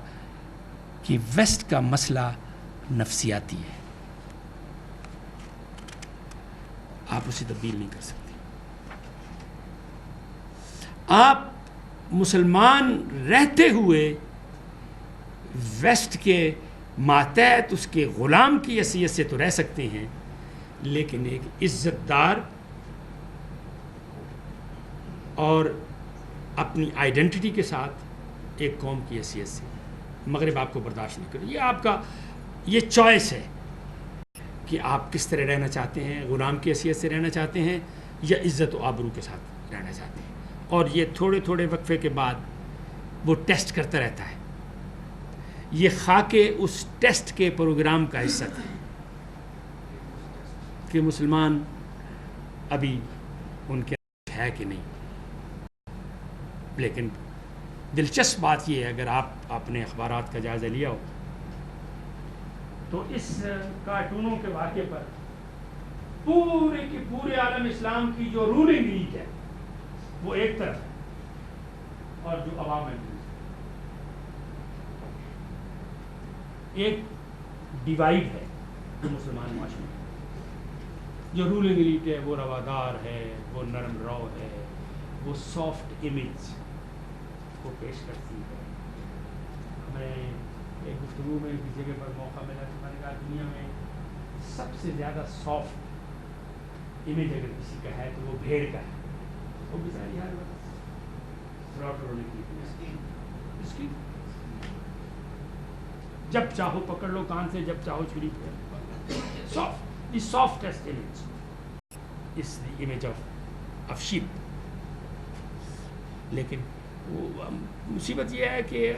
کہ ویسٹ کا مسئلہ نفسیاتی ہے، آپ اسے تبدیل نہیں کر سکتے۔ آپ مسلمان رہتے ہوئے ویسٹ کے ماتحت اس کے غلام کی حیثیت سے تو رہ سکتے ہیں، لیکن ایک عزت دار اور اپنی آئیڈینٹی کے ساتھ ایک قوم کی حیثیت سے مغرب آپ کو برداشت نہیں کرے۔ یہ آپ کا یہ چوائس ہے کہ آپ کس طرح رہنا چاہتے ہیں، غلام کی حیثیت سے رہنا چاہتے ہیں یا عزت و آبرو کے ساتھ رہنا چاہتے ہیں، اور یہ تھوڑے تھوڑے وقفے کے بعد وہ ٹیسٹ کرتا رہتا ہے۔ یہ خاکے اس ٹیسٹ کے پروگرام کا حصہ تھا کہ مسلمان ابھی ان کے ہے کہ نہیں۔ لیکن دلچسپ بات یہ ہے، اگر آپ اپنے اخبارات کا جائزہ لیا ہو تو اس کارٹونوں کے واقعے پر پورے کے پورے عالم اسلام کی جو رولنگ لیگ ہے وہ ایک طرف ہے اور جو عوام ہے ایک ڈیوائڈ ہے جو مسلمان معاشرے میں۔ جو رولنگ لیگ ہے وہ روادار ہے، وہ نرم رو ہے، وہ سافٹ امیج کو پیش کرتی ہے۔ ہمیں ایک گفتگو میں کسی جگہ پر موقع ملا تو میں نے کہا دنیا میں سب سے زیادہ سافٹ امیج اگر کسی کا ہے تو وہ بھیڑ کا ہے۔ وہ بیچاری ہر وقت سلاٹر ہونے کی مسکین، جب چاہو پکڑ لو کان سے، جب چاہو چھری پھیر۔ Soft, the softest image is the image of shape. لیکن وہ مصیبت یہ ہے کہ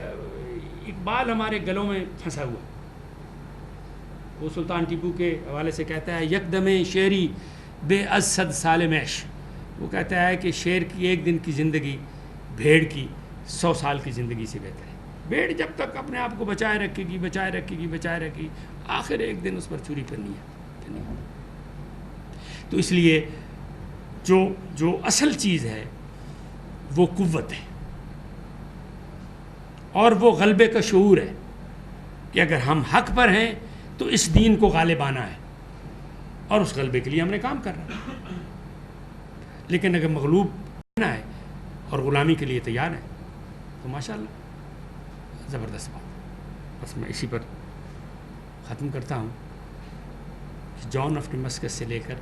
اقبال ہمارے گلوں میں پھنسا ہوا۔ وہ سلطان ٹیپو کے حوالے سے کہتا ہے یکدم شعری بے از صد سال معیش۔ وہ کہتا ہے کہ شعر کی ایک دن کی زندگی بھیڑ کی 100 سال کی زندگی سے بہتر ہے۔ بھیڑ جب تک اپنے آپ کو بچائے رکھے گی، بچائے رکھے گی، بچائے رکھے گی، آخر ایک دن اس پر چھری پھرنی ہے۔ تو اس لیے جو اصل چیز ہے وہ قوت ہے اور وہ غلبے کا شعور ہے کہ اگر ہم حق پر ہیں تو اس دین کو غالب آنا ہے اور اس غلبے کے لیے ہم نے کام کرنا ہے۔ لیکن اگر مغلوب رہنا ہے اور غلامی کے لیے تیار ہے تو ماشاءاللہ زبردست بات۔ بس میں اسی پر ختم کرتا ہوں کہ جان آف ڈیماسکس سے لے کر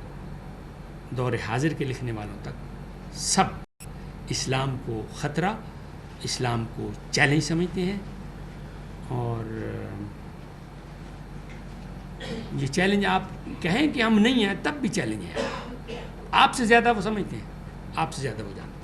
دور حاضر کے لکھنے والوں تک سب اسلام کو خطرہ، اسلام کو چیلنج سمجھتے ہیں اور یہ چیلنج آپ کہیں کہ ہم نہیں ہیں تب بھی چیلنج ہے. آپ سے زیادہ وہ سمجھتے ہیں, آپ سے زیادہ وہ جانتے ہیں.